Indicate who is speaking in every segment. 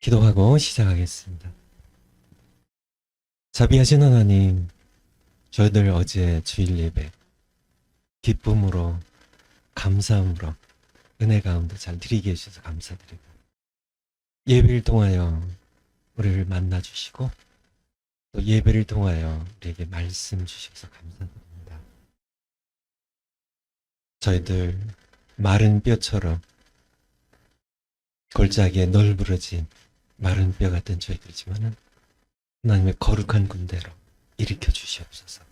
Speaker 1: 기도하고 시작하겠습니다. 자비하신 하나님, 저희들 어제 주일 예배 기쁨으로 감사함으로 은혜 가운데 잘 드리게 해주셔서 감사드리고, 예배를 통하여 우리를 만나주시고 또 예배를 통하여 우리에게 말씀 주셔서 감사드립니다. 저희들 마른 뼈처럼 골짜기에 널브러진 마른 뼈 같은 저희들이지만은 하나님의 거룩한 군대로 일으켜 주시옵소서.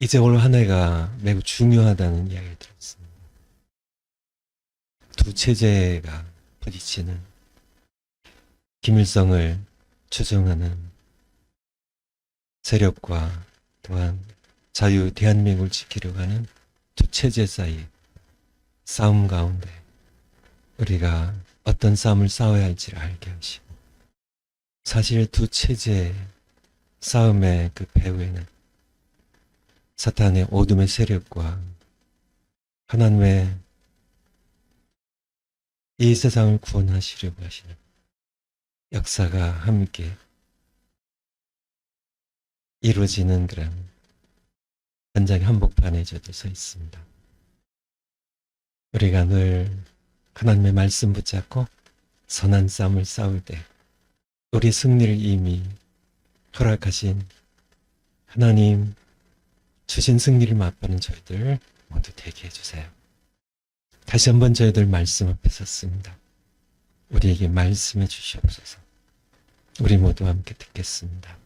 Speaker 1: 이제 올 한 해가 매우 중요하다는 이야기를 들었습니다. 두 체제가 부딪히는, 김일성을 추종하는 세력과 또한 자유 대한민국을 지키려고 하는 두 체제 사이 싸움 가운데 우리가 어떤 싸움을 싸워야 할지를 알게 하시고, 사실 두 체제의 싸움의 그 배후에는 사탄의 어둠의 세력과 하나님의 이 세상을 구원하시려고 하시는 역사가 함께 이루어지는 그런 현장의 한복판에 저도 서 있습니다. 우리가 늘 하나님의 말씀 붙잡고 선한 싸움을 싸울 때 우리 승리를 이미 허락하신 하나님 주신 승리를 맛보는 저희들 모두 되게 해주세요. 다시 한번 저희들 말씀 앞에 섰습니다. 우리에게 말씀해 주시옵소서. 우리 모두 함께 듣겠습니다.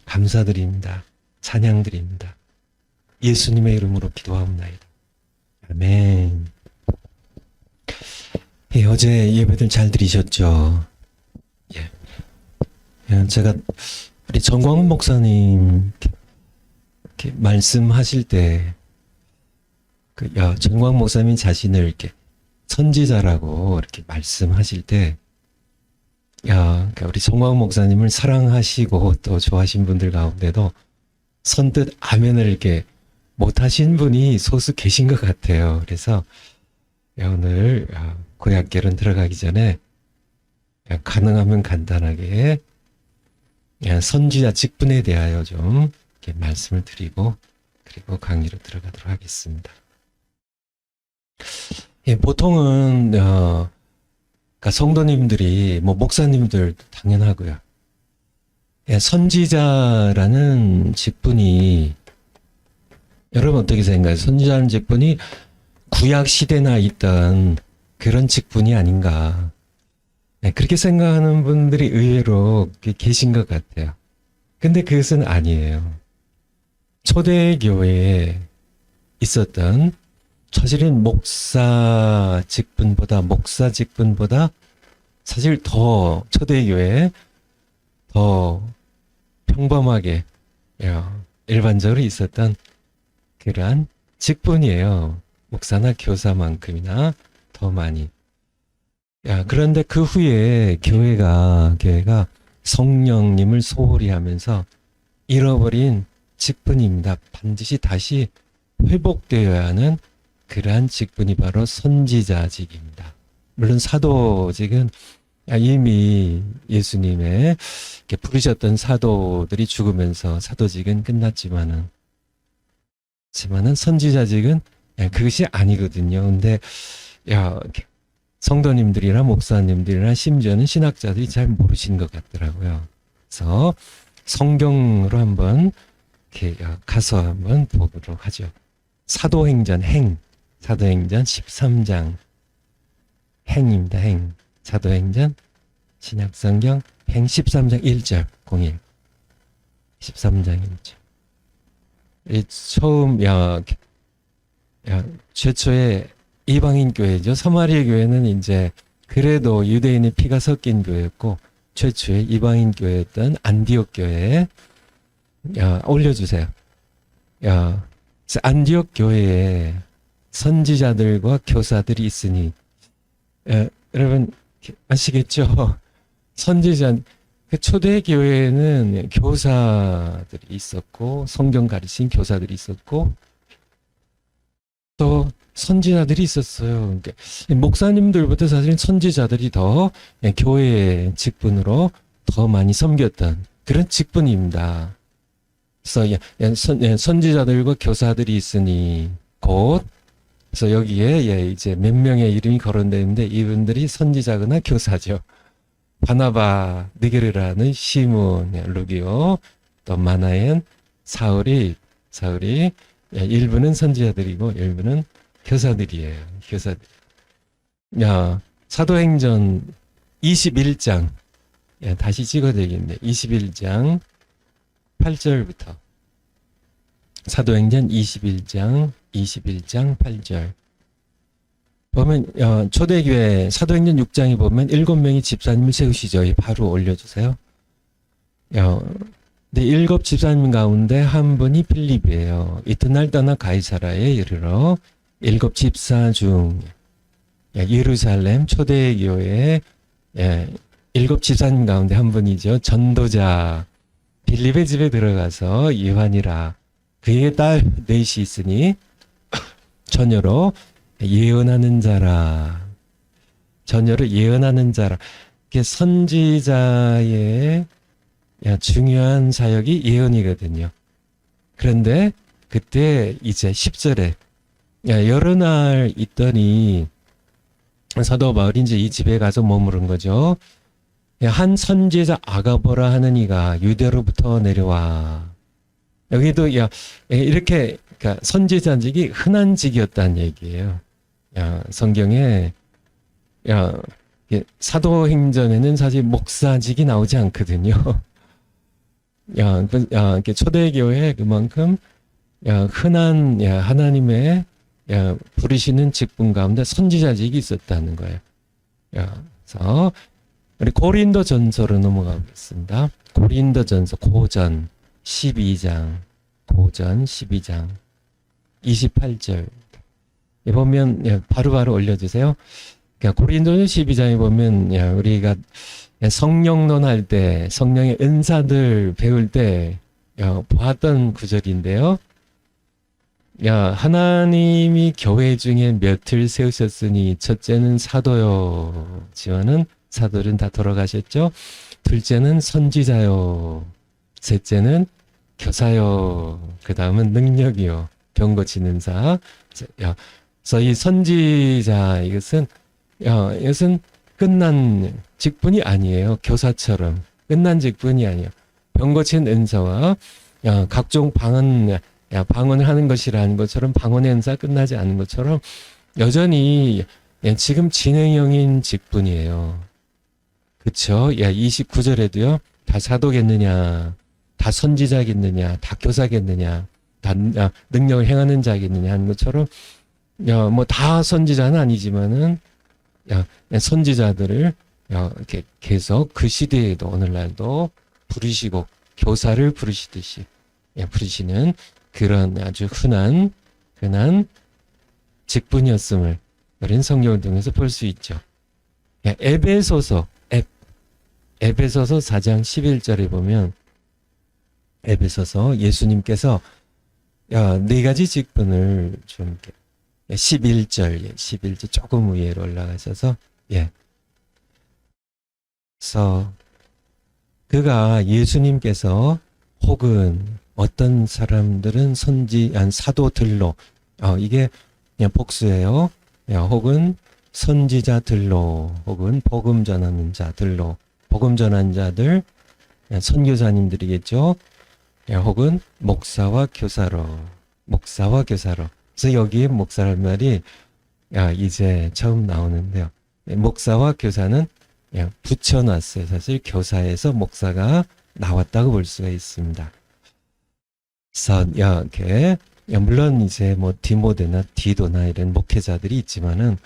Speaker 1: 감사드립니다. 찬양드립니다. 예수님의 이름으로 기도하옵나이다. 아멘. 예, 어제 예배들 잘 들으셨죠? 예. 제가 우리 정광훈 목사님 이렇게 말씀하실 때, 정광훈 목사님 자신을 이렇게 선지자라고 이렇게 말씀하실 때, 그러니까 우리 정광훈 목사님을 사랑하시고 또 좋아하신 분들 가운데도 선뜻 아멘을 이렇게 못하신 분이 소수 계신 것 같아요. 그래서 오늘 고약결은 들어가기 전에 가능하면 간단하게 선지자 직분에 대하여 좀 이렇게 말씀을 드리고 그리고 강의로 들어가도록 하겠습니다. 보통은 그러니까 성도님들이 목사님들 당연하고요. 선지자라는 직분이 여러분 어떻게 생각해요? 선지자라는 직분이 구약 시대나 있던 그런 직분이 아닌가. 그렇게 생각하는 분들이 의외로 계신 것 같아요. 근데 그것은 아니에요. 초대교회에 있었던 사실은 목사 직분보다 사실 더 초대교회에 더 평범하게 일반적으로 있었던 그러한 직분이에요. 목사나 교사만큼이나 더 많이. 그런데 그 후에 교회가 성령님을 소홀히 하면서 잃어버린 직분입니다. 반드시 다시 회복되어야 하는 그러한 직분이 바로 선지자직입니다. 물론 사도직은 이미 예수님의 부르셨던 사도들이 죽으면서 사도직은 끝났지만은 선지자직은 그것이 아니거든요. 근데 성도님들이나 목사님들이나 심지어는 신학자들이 잘 모르시는 것 같더라고요. 그래서 성경으로 한번 이렇게 가서 한번 보도록 하죠. 사도행전 13장 행입니다. 사도행전 신약성경 13장 1절 01 13장 1절. 처음 최초의 이방인 교회죠. 서마리아 교회는 이제 그래도 유대인의 피가 섞인 교회였고 최초의 이방인 교회였던 안디옥 교회에 올려주세요. 안디옥 교회에 선지자들과 교사들이 있으니 여러분 아시겠죠? 선지자 초대 교회에는 교사들이 있었고 성경 가르친 교사들이 있었고 또 선지자들이 있었어요. 그러니까 목사님들보다 사실은 선지자들이 더 교회의 직분으로 더 많이 섬겼던 그런 직분입니다. 그래서 선지자들과 교사들이 있으니 곧 그래서 여기에 이제 몇 명의 이름이 거론되어 있는데 이분들이 선지자거나 교사죠. 바나바, 느게르라는 시몬, 루기오, 또 마나엔, 사울이 일부는 선지자들이고 일부는 교사들이에요. 교사들. 사도행전 21장 다시 찍어야 되겠네. 21장 8절부터 사도행전 21장 8절 보면 초대교회 사도행전 6장에 보면 7명의 집사님을 세우시죠. 바로 올려주세요. 근데 7 집사님 가운데 한 분이 필립이에요. 이튿날 떠나 가이사라에 이르러 7 집사 중 예루살렘 초대교회 7 집사님 가운데 한 분이죠. 전도자 빌립의 집에 들어가서 요한이라 그의 딸 넷이 있으니 전혀로 예언하는 자라. 전혀로 예언하는 자라. 선지자의 중요한 사역이 예언이거든요. 그런데 그때 이제 10절에 여러 날 있더니 사도 바울이 이제 이 집에 가서 머무른 거죠. 한 선지자 아가보라 하는 이가 유대로부터 내려와. 여기도 이렇게 그러니까 선지자직이 흔한 직이었다는 얘기예요. 성경에 사도행전에는 사실 목사직이 나오지 않거든요. 초대교회 그만큼 흔한 하나님의 부르시는 직분 가운데 선지자직이 있었다는 거예요. 그래서 우리 고린도전서로 넘어가겠습니다. 고린도전서 고전 12장 28절 보면 바로바로 올려주세요. 고린도전 12장에 보면 우리가 성령론 할 때 성령의 은사들 배울 때 보았던 구절인데요. 하나님이 교회 중에 몇을 세우셨으니 첫째는 사도요. 지원은 사도는 다 돌아가셨죠. 둘째는 선지자요. 셋째는 교사요. 그 다음은 능력이요. 병 고치는 자. 그래서 이 선지자 이것은 끝난 직분이 아니에요. 교사처럼 끝난 직분이 아니에요. 병 고치는 은사와 각종 방언을 하는 것이라는 것처럼 방언의 은사 끝나지 않은 것처럼 여전히 지금 진행형인 직분이에요. 그쵸? 29절에도요. 다 사도겠느냐, 다 선지자겠느냐, 다 교사겠느냐, 다 능력을 행하는 자겠느냐 하는 것처럼 뭐 다 선지자는 아니지만은 선지자들을 이렇게 계속 그 시대에도 오늘날도 부르시고 교사를 부르시듯이 부르시는 그런 아주 흔한 직분이었음을 우리는 성경을 통해서 볼 수 있죠. 에베소서 4장 11절에 보면 에베소서 예수님께서 네 가지 직분을 좀 11절 조금 위로 올라가셔서 그래서 그가 예수님께서 혹은 어떤 사람들은 사도들로 이게 그냥 복수예요. 혹은 선지자들로 혹은 복음 전하는 자들로 복음 전하는 자들 선교사님들이겠죠. 혹은 목사와 교사로 그래서 여기에 목사란 말이 이제 처음 나오는데요. 목사와 교사는 붙여놨어요. 사실 교사에서 목사가 나왔다고 볼 수가 있습니다. 그래서 이렇게 물론 이제 뭐 디모데나 디도나 이런 목회자들이 있지만은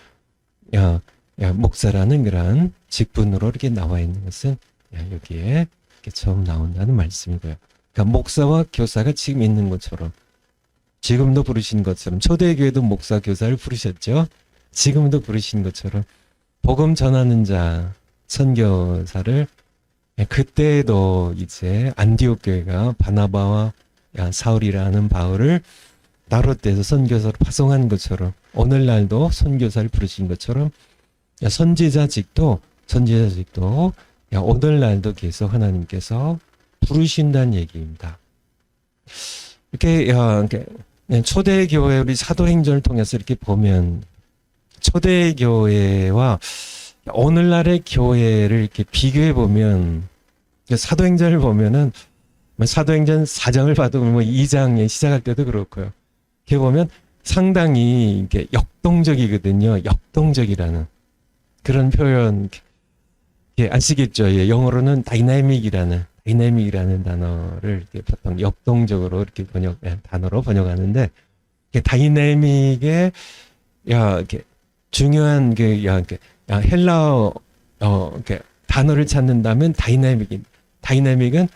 Speaker 1: 목사라는 그런 직분으로 이렇게 나와 있는 것은 여기에 이렇게 처음 나온다는 말씀이고요. 그러니까 목사와 교사가 지금 있는 것처럼 지금도 부르신 것처럼 초대교회도 목사 교사를 부르셨죠. 지금도 부르신 것처럼 복음 전하는 자 선교사를 그때도 이제 안디옥 교회가 바나바와 사울이라는 바울을 따로 떼서 선교사로 파송한 것처럼 오늘날도 선교사를 부르신 것처럼 선지자직도 오늘날도 계속 하나님께서 부르신다는 얘기입니다. 이렇게 초대교회 우리 사도행전을 통해서 이렇게 보면 초대교회와 오늘날의 교회를 이렇게 비교해 보면 사도행전을 보면은 사도행전 4장을 봐도 2장에 시작할 때도 그렇고요. 이렇게 보면 상당히 이렇게 역동적이거든요. 역동적이라는 그런 표현 아시겠죠? 예, 영어로는 다이나믹이라는 단어를 이렇게 보통 역동적으로 이렇게 단어로 번역하는데 다이나믹의 이렇게 중요한 헬라어 이렇게 단어를 찾는다면 다이나믹은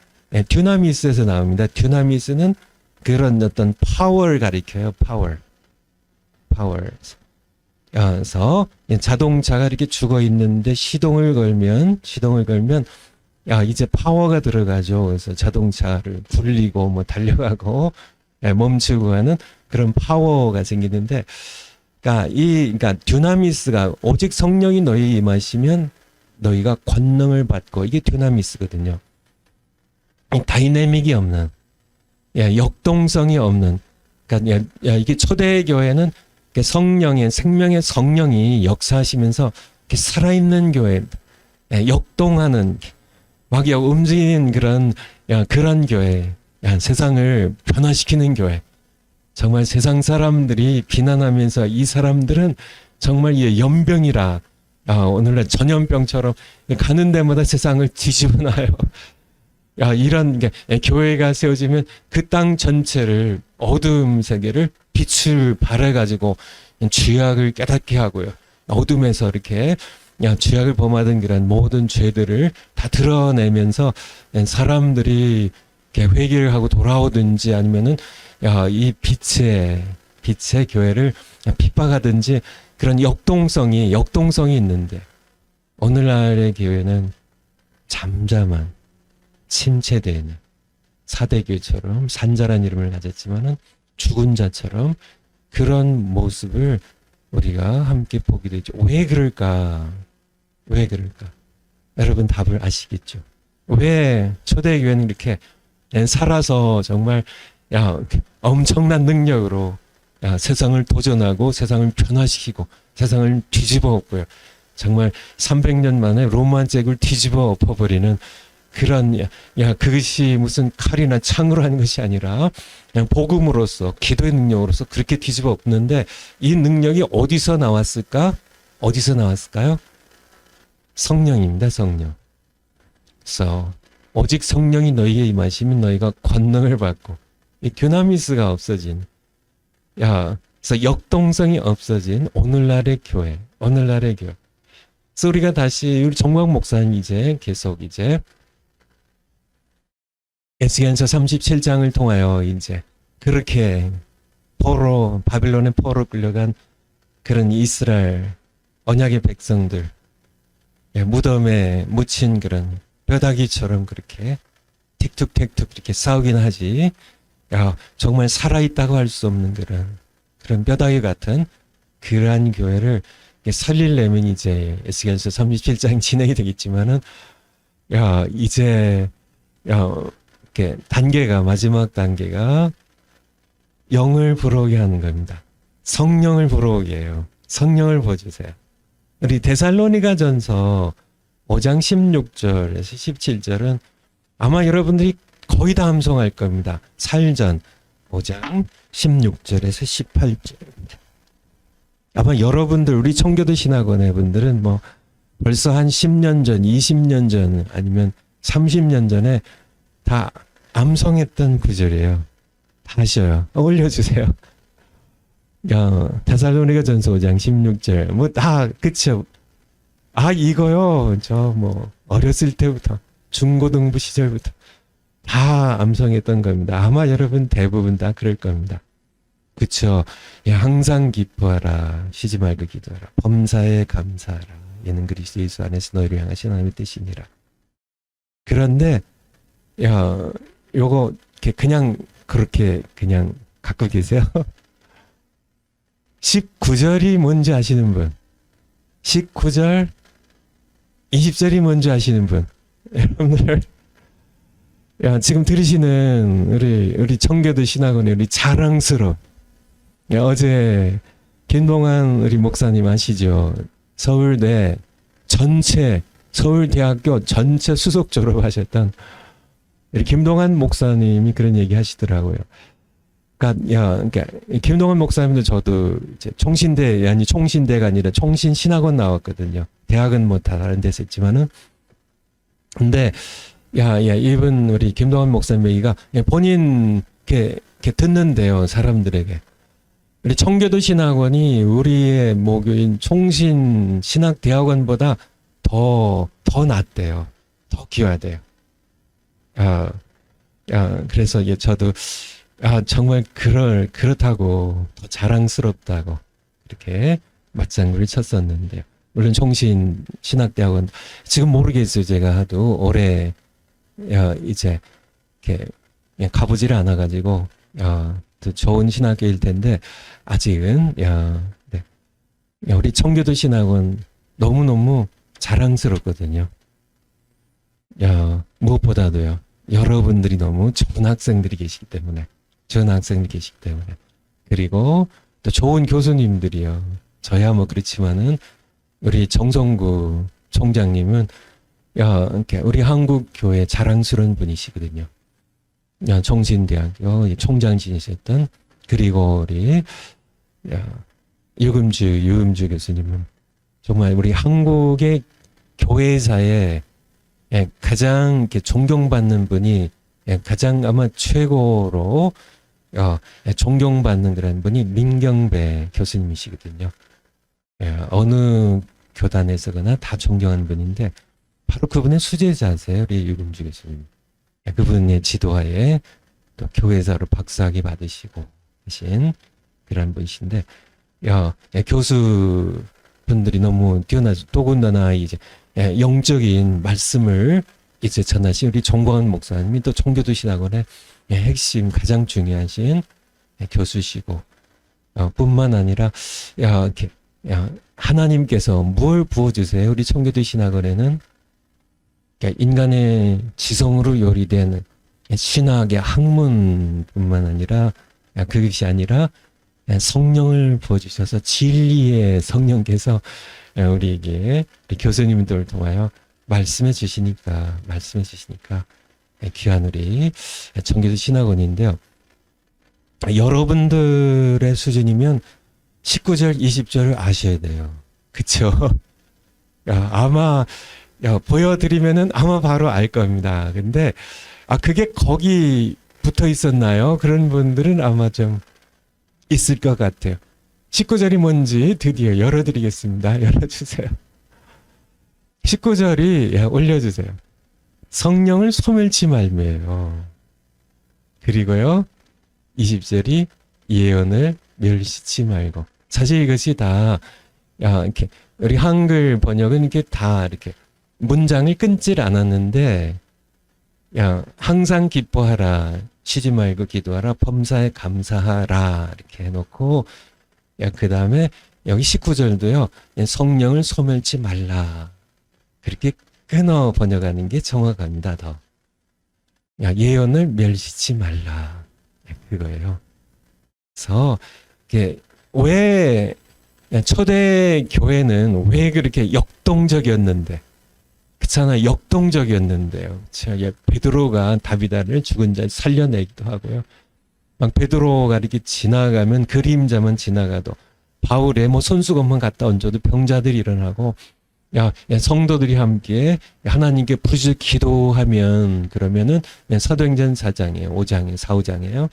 Speaker 1: 듀나미스에서 나옵니다. 듀나미스는 그런 어떤 파워를 가리켜요. 파워. 그래서 자동차가 이렇게 죽어 있는데 시동을 걸면 이제 파워가 들어가죠. 그래서 자동차를 불리고 달려가고 멈추고 하는 그런 파워가 생기는데, 그러니까 듀나미스가 오직 성령이 너희에 임하시면 너희가 권능을 받고, 이게 듀나미스거든요. 다이내믹이 없는, 역동성이 없는, 그러니까 이게 초대교회는 성령의 생명의 성령이 역사하시면서 살아있는 교회, 역동하는 막 움직이는 그런 교회, 세상을 변화시키는 교회. 정말 세상 사람들이 비난하면서 이 사람들은 정말 연병이라, 오늘날 전염병처럼 가는 데마다 세상을 뒤집어놔요. 이런 교회가 세워지면 그 땅 전체를 어두움 세계를 빛을 발해가지고 죄악을 깨닫게 하고요. 어둠에서 이렇게 죄악을 범하던 그런 모든 죄들을 다 드러내면서 사람들이 회개를 하고 돌아오든지 아니면은 이 빛의 교회를 핍박하든지 그런 역동성이 있는데, 오늘날의 교회는 잠잠한 침체되는 사대교회처럼 산자란 이름을 가졌지만은 죽은 자처럼 그런 모습을 우리가 함께 보게 되죠. 왜 그럴까? 여러분 답을 아시겠죠? 왜 초대교회는 이렇게 살아서 정말 엄청난 능력으로 세상을 도전하고 세상을 변화시키고 세상을 뒤집어 엎고요. 정말 300년 만에 로마 제국을 뒤집어 엎어버리는 그런, 그것이 무슨 칼이나 창으로 하는 것이 아니라 그냥 복음으로서, 기도의 능력으로서 그렇게 뒤집어 엎는데, 이 능력이 어디서 나왔을까? 어디서 나왔을까요? 성령입니다, 성령. 그래서 오직 성령이 너희에 임하시면 너희가 권능을 받고, 이 듀나미스가 없어진, 그래서 역동성이 없어진 오늘날의 교회. 그래서 우리가 다시 우리 정광 목사님 계속 에스겔서 37장을 통하여 그렇게 바빌론의 포로 끌려간 그런 이스라엘 언약의 백성들, 무덤에 묻힌 그런 뼈다귀처럼 그렇게 틱툭틱툭 이렇게 싸우긴 하지, 정말 살아있다고 할 수 없는 그런 뼈다귀 같은 그러한 교회를 살리려면 에스겔서 37장 진행이 되겠지만은, 마지막 단계가 영을 불어오게 하는 겁니다. 성령을 불어오게 해요. 성령을 부어주세요. 우리 데살로니가전서 5장 16절에서 17절은 아마 여러분들이 거의 다 암송할 겁니다. 살전 5장 16절에서 18절입니다. 아마 여러분들, 우리 청교도 신학원의 분들은 벌써 한 10년 전, 20년 전, 아니면 30년 전에 다 암송했던 구절이에요. 다 아셔요. 올려주세요. 데살로니가전서 5장 16절. 다, 그쵸. 이거요. 어렸을 때부터, 중고등부 시절부터 다 암송했던 겁니다. 아마 여러분 대부분 다 그럴 겁니다. 그쵸. 항상 기뻐하라. 쉬지 말고 기도하라. 범사에 감사하라. 이는 그리스도 예수 안에서 너희를 향하신 하나님의 뜻이니라. 그런데 요거 그냥 그렇게 그냥 갖고 계세요? 19절이 뭔지 아시는 분? 19절, 20절이 뭔지 아시는 분? 여러분들, 야, 지금 들으시는 우리 청교도 신학원의 우리 자랑스러운, 야, 어제 김동환 우리 목사님 아시죠? 서울대 전체, 서울대학교 전체 수석 졸업하셨던 우리 김동환 목사님이 그런 얘기 하시더라고요. 그러니까 김동환 목사님도 저도 이제 총신대가 아니라 총신신학원 나왔거든요. 대학은 뭐 다 다른 데서 했지만은. 근데, 이분 우리 김동환 목사님 얘기가 본인 이렇게 듣는데요, 사람들에게. 우리 청교도 신학원이 우리의 모교인 총신신학대학원보다 더 낫대요. 더 귀하대요. 그래서 저도 정말 그렇다고 더 자랑스럽다고 이렇게 맞장구를 쳤었는데요. 물론 총신신학대학원 지금 모르겠어요. 제가 하도 올해 이제 이렇게 그냥 가보지를 않아가지고 더 좋은 신학교일 텐데 아직은 네. 우리 청교도 신학원 너무너무 자랑스럽거든요. 무엇보다도요. 여러분들이 너무 좋은 학생들이 계시기 때문에 그리고 또 좋은 교수님들이요. 저야 뭐 그렇지만은 우리 정성구 총장님은 우리 한국 교회 자랑스러운 분이시거든요. 총신대학교 총장 지내셨던 그리고 우리 유금주 교수님은 정말 우리 한국의 교회사에 가장 이렇게 존경받는 분이 가장 아마 최고로 존경받는 그런 분이 민경배 교수님이시거든요. 어느 교단에서거나 다 존경하는 분인데 바로 그분의 수제자세요. 우리 유금주 교수님. 그분의 지도하에 또 교회사로 박사학위 받으시고 계신 그런 분이신데 교수분들이 너무 뛰어나죠. 더군다나 이제 영적인 말씀을 이제 전하신 우리 정광훈 목사님이 또 청교도 신학원의 핵심 가장 중요하신 교수시고 뿐만 아니라 하나님께서 뭘 부어주세요? 우리 청교도 신학원에는 인간의 지성으로 요리된 신학의 학문뿐만 아니라 그것이 아니라 성령을 부어주셔서 진리의 성령께서 우리에게 우리 교수님들을 통하여 말씀해 주시니까 귀한 우리 청교도 신학원인데요. 여러분들의 수준이면 19절, 20절을 아셔야 돼요. 그쵸? 아마 보여드리면은 아마 바로 알 겁니다. 근데 그게 거기 붙어 있었나요? 그런 분들은 아마 좀 있을 것 같아요. 19절이 뭔지 드디어 열어드리겠습니다. 열어주세요. 19절이 올려주세요. 성령을 소멸치 말매요. 그리고요 20절이 예언을 멸시치 말고. 사실 이것이 다 이렇게 우리 한글 번역은 이렇게 다 이렇게 문장을 끊질 않았는데 항상 기뻐하라, 쉬지 말고 기도하라, 범사에 감사하라 이렇게 해놓고 그 다음에 여기 19절도요 성령을 소멸치 말라 그렇게 끊어 번역하는 게 정확합니다. 더 예언을 멸시치 말라 그거예요. 그래서 왜 초대 교회는 왜 그렇게 역동적이었는데 그렇잖아요. 역동적이었는데요. 베드로가 다비다를 죽은 자 살려내기도 하고요. 막 베드로가 이렇게 지나가면 그림자만 지나가도 바울의 뭐 손수건만 갖다 얹어도 병자들이 일어나고 성도들이 함께 하나님께 부르짖어 기도하면 그러면은 사도행전 4장이에요. 5장이에요. 4, 5장이에요.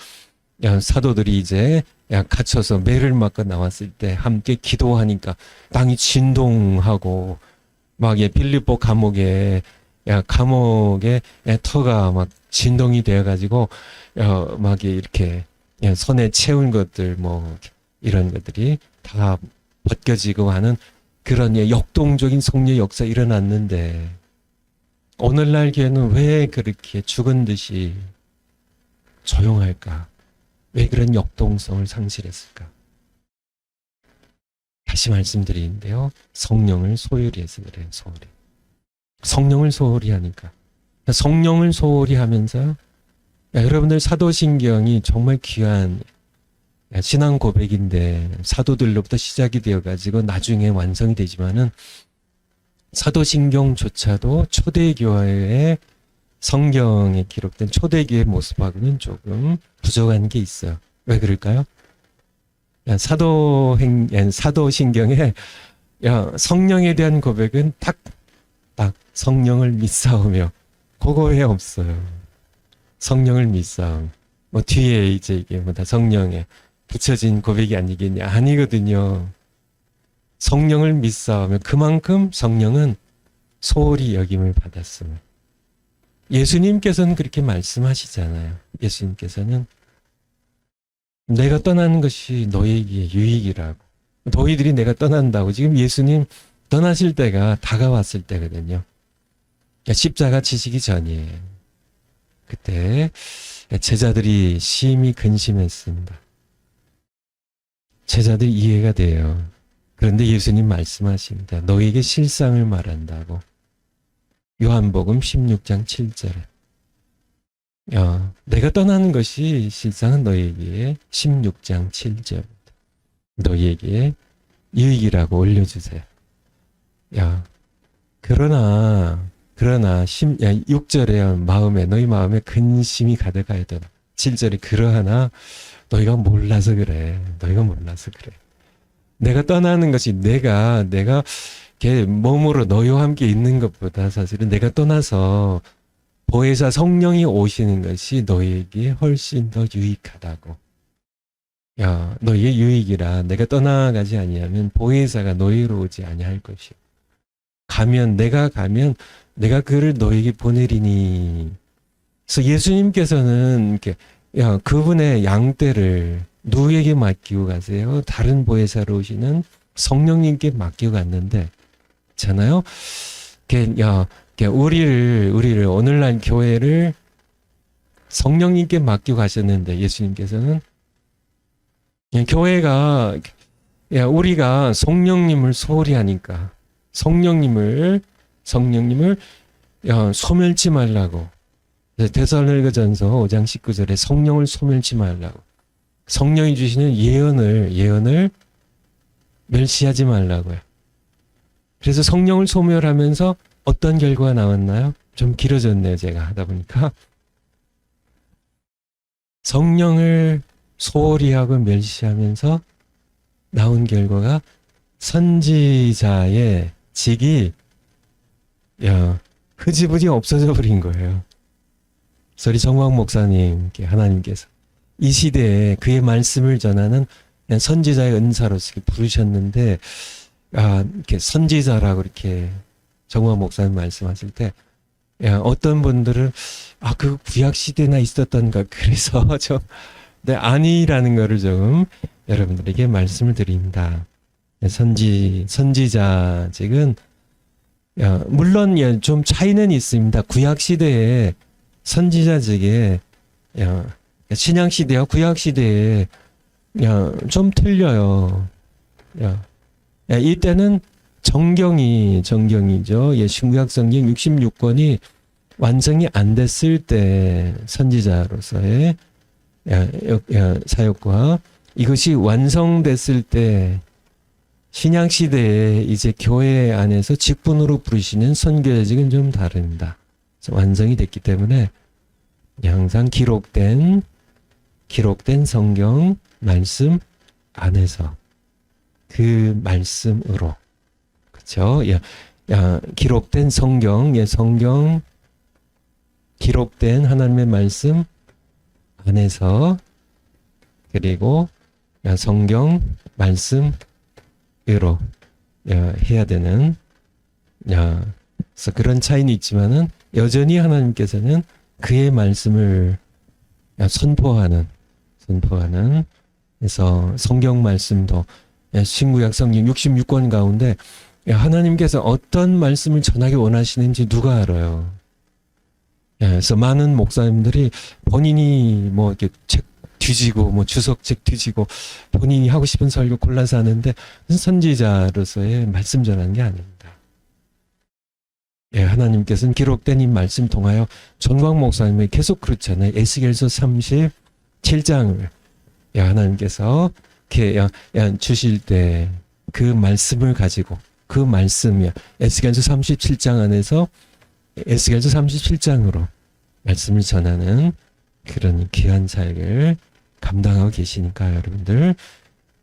Speaker 1: 사도들이 이제 갇혀서 매를 맞고 나왔을 때 함께 기도하니까 땅이 진동하고 막 빌립보 감옥에 터가 막 진동이 되어가지고 막 이렇게 손에 채운 것들 뭐 이런 것들이 다 벗겨지고 하는 그런 역동적인 성령 역사 일어났는데 오늘날 교회는 왜 그렇게 죽은 듯이 조용할까? 왜 그런 역동성을 상실했을까? 다시 말씀드리는데요. 성령을 소홀히 해서 그래요. 소홀히. 성령을 소홀히 하니까. 성령을 소홀히 하면서 여러분들 사도신경이 정말 귀한 신앙 고백인데 사도들로부터 시작이 되어가지고 나중에 완성이 되지만은 사도신경조차도 초대교회의 성경에 기록된 초대교회 모습하고는 조금 부족한 게 있어요. 왜 그럴까요? 사도신경에 성령에 대한 고백은 딱 성령을 믿사오며 그거에 없어요. 성령을 믿사오. 뭐 뒤에 이제 이게 뭐 다 성령에 붙여진 고백이 아니겠냐? 아니거든요. 성령을 믿사오며 그만큼 성령은 소홀히 여김을 받았음을. 예수님께서는 그렇게 말씀하시잖아요. 예수님께서는 내가 떠나는 것이 너에게 유익이라고. 너희들이 내가 떠난다고. 지금 예수님 떠나실 때가 다가왔을 때거든요. 십자가 지시기 전이에요. 그때 제자들이 심히 근심했습니다. 제자들이 이해가 돼요. 그런데 예수님 말씀하십니다. 너에게 실상을 말한다고. 요한복음 16장 7절에 내가 떠나는 것이 실상은 너에게 16장 7절입니다. 너희에게 유익이라고 올려주세요. 그러나 6절에 너희 마음에 근심이 가득하여 되라. 7절에 그러하나 너희가 몰라서 그래. 내가 떠나는 것이 내가 걔 몸으로 너희와 함께 있는 것보다 사실은 내가 떠나서 보혜사 성령이 오시는 것이 너희에게 훨씬 더 유익하다고. 너희의 유익이라. 내가 떠나가지 아니하면 보혜사가 너희로 오지 아니할 것이요. 내가 가면 내가 그를 너희에게 보내리니. 그래서 예수님께서는 이렇게 그분의 양떼를 누구에게 맡기고 가세요? 다른 보혜사로 오시는 성령님께 맡기고 갔는데 있잖아요. 우리를 오늘날 교회를 성령님께 맡기고 가셨는데 예수님께서는 교회가 우리가 성령님을 소홀히 하니까 성령님을 소멸치 말라고. 데살로니가전서 5장 19절에 성령을 소멸치 말라고. 성령이 주시는 예언을 멸시하지 말라고요. 그래서 성령을 소멸하면서 어떤 결과가 나왔나요? 좀 길어졌네요, 제가 하다 보니까. 성령을 소홀히 하고 멸시하면서 나온 결과가 선지자의 직이 흐지부지 없어져 버린 거예요. 그래서 정광 목사님, 하나님께서 이 시대에 그의 말씀을 전하는 선지자의 은사로서 부르셨는데, 이렇게 선지자라고 이렇게 정광 목사님 말씀하실 때, 어떤 분들은, 그 구약시대나 있었던가, 그래서 아니라는 거를 좀 여러분들에게 말씀을 드립니다. 선지자직은, 물론 좀 차이는 있습니다. 구약시대에 선지자직에, 신약시대와 구약시대에 좀 틀려요. 이때는 정경이죠. 신구약 성경 66권이 완성이 안 됐을 때 선지자로서의 사역과 이것이 완성됐을 때 신약시대에 이제 교회 안에서 직분으로 부르시는 선교직은 좀 다릅니다. 완성이 됐기 때문에 항상 기록된 성경 말씀 안에서 그 말씀으로, 그렇죠? 기록된 성경, 기록된 하나님의 말씀 안에서, 그리고 성경 말씀으로 해야 되는, 그래서 그런 차이는 있지만은 여전히 하나님께서는 그의 말씀을 선포하는, 그래서 성경 말씀도 신구약 성경 66권 가운데 하나님께서 어떤 말씀을 전하기 원하시는지 누가 알아요? 그래서 많은 목사님들이 본인이 이렇게 책 뒤지고 뭐 주석책 뒤지고 본인이 하고 싶은 설교 골라서 하는데 선지자로서의 말씀 전하는 게 아닙니다. 예, 하나님께서는 기록된 이 말씀 통하여 전광 목사님이 계속 그렇잖아요. 에스겔서 37장을 하나님께서 이렇게 주실 때 그 말씀을 가지고 그 말씀이야. 에스겔서 37장 안에서 에스겔서 37장으로 말씀을 전하는 그런 귀한 사역을 감당하고 계시니까 여러분들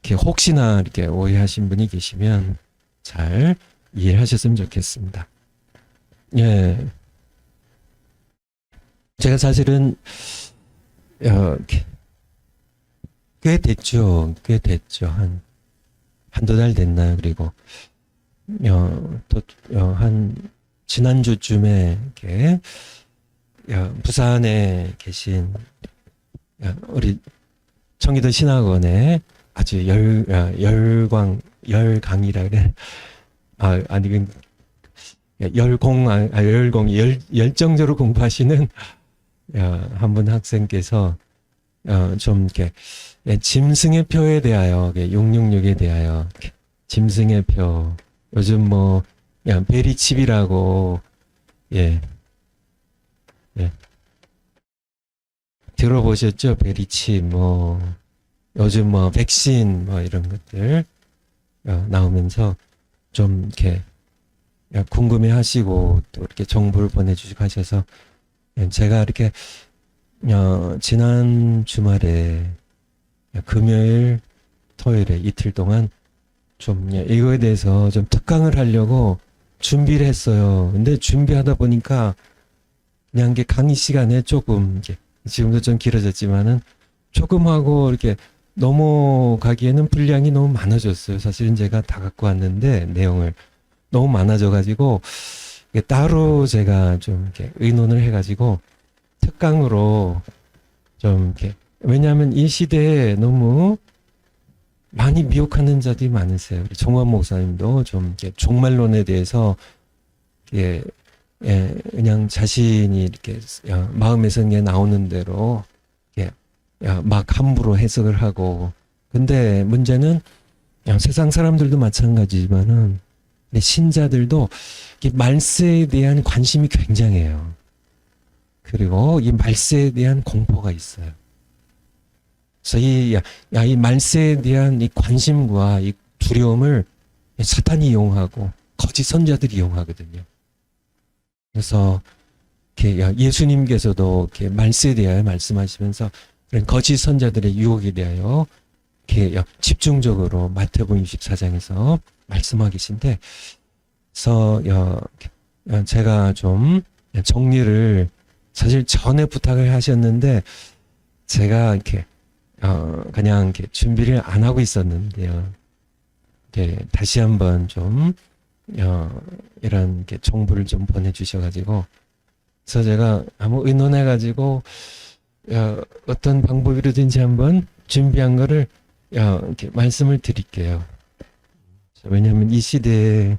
Speaker 1: 이렇게 혹시나 이렇게 오해하신 분이 계시면 잘 이해하셨으면 좋겠습니다. 예. 제가 사실은 꽤 됐죠. 한두 달 됐나요? 그리고 한 지난주쯤에 이렇게 부산에 계신 우리 청기도 신학원에 아주 열강이라 그래. 열정적으로 공부하시는 한 분 학생께서 좀 이렇게 짐승의 표에 대하여 666에 대하여 짐승의 표 요즘 뭐 베리칩이라고 들어보셨죠? 베리칩 뭐 요즘 뭐 백신 뭐 이런 것들 나오면서 좀 이렇게 궁금해하시고 또 이렇게 정보를 보내주시고 하셔서 제가 이렇게 지난 주말에 금요일, 토요일에 이틀 동안 좀 이거에 대해서 좀 특강을 하려고 준비를 했어요. 근데 준비하다 보니까 그냥 게 강의 시간에 조금 지금도 좀 길어졌지만은 조금 하고 이렇게 넘어가기에는 분량이 너무 많아졌어요. 사실은 제가 다 갖고 왔는데 내용을 너무 많아져가지고 따로 제가 좀 이렇게 의논을 해가지고 특강으로 좀 이렇게 왜냐하면 이 시대에 너무 많이 미혹하는 자들이 많으세요. 우리 정환 목사님도 좀 이렇게 종말론에 대해서 그냥 자신이 이렇게 마음에서 나오는 대로 막 함부로 해석을 하고 근데 문제는 세상 사람들도 마찬가지지만은 신자들도 말세에 대한 관심이 굉장해요. 그리고 이 말세에 대한 공포가 있어요. 그래서 이 말세에 대한 이 관심과 이 두려움을 사탄이 이용하고 거짓 선자들이 이용하거든요. 그래서 이렇게 예수님께서도 이렇게 말세에 대하여 말씀하시면서 그런 거짓 선자들의 유혹에 대하여 이렇게 집중적으로 마태복음 24장에서 말씀하고 계신데, 그래서 제가 좀 정리를 사실 전에 부탁을 하셨는데 제가 이렇게 그냥 이렇게 준비를 안 하고 있었는데요. 다시 한번 좀 이런 이렇게 정보를 좀 보내주셔가지고 그래서 제가 한번 의논해가지고 어떤 방법이라든지 한번 준비한 거를 이렇게 말씀을 드릴게요. 왜냐하면 이 시대에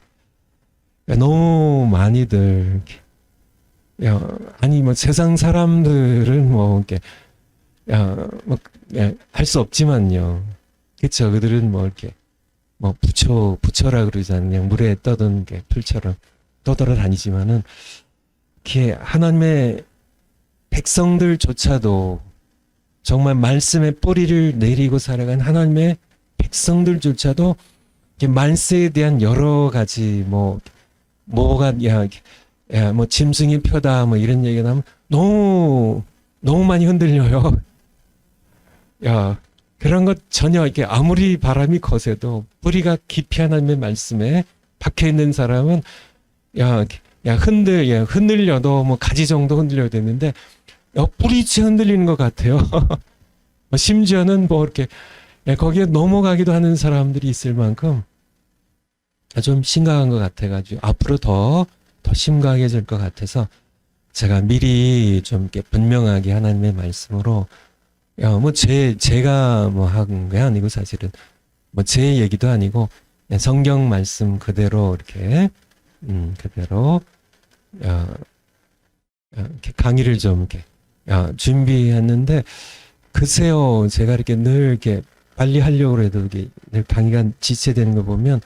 Speaker 1: 너무 많이들 아니 뭐 세상 사람들은 뭐 이렇게 할 수 없지만요. 그쵸? 그들은 뭐 이렇게 뭐 부처라 그러잖아요. 그냥 물에 떠든 게 풀처럼 떠돌아 다니지만은 이렇게 하나님의 백성들조차도 정말 말씀의 뿌리를 내리고 살아간 하나님의 백성들조차도 말세에 대한 여러 가지 뭐가 뭐 짐승이 표다 뭐 이런 얘기가 나면 너무 많이 흔들려요. 그런 것 전혀 이렇게 아무리 바람이 거세도 뿌리가 깊이 하나님의 말씀에 박혀 있는 사람은 흔들려도 뭐 가지 정도 흔들려야 되는데 뿌리째 흔들리는 것 같아요. 심지어는 뭐 이렇게 거기에 넘어가기도 하는 사람들이 있을 만큼 좀 심각한 것 같아가지고 앞으로 더 심각해질 것 같아서 제가 미리 좀 이렇게 분명하게 하나님의 말씀으로 뭐 제가 뭐 한 게 아니고 사실은 뭐 제 얘기도 아니고 그냥 성경 말씀 그대로 이렇게 그대로 이렇게 강의를 좀 이렇게 준비했는데 글쎄요, 제가 이렇게 늘 이렇게 빨리 하려고 해도 이게 늘 강의가 지체되는 거 보면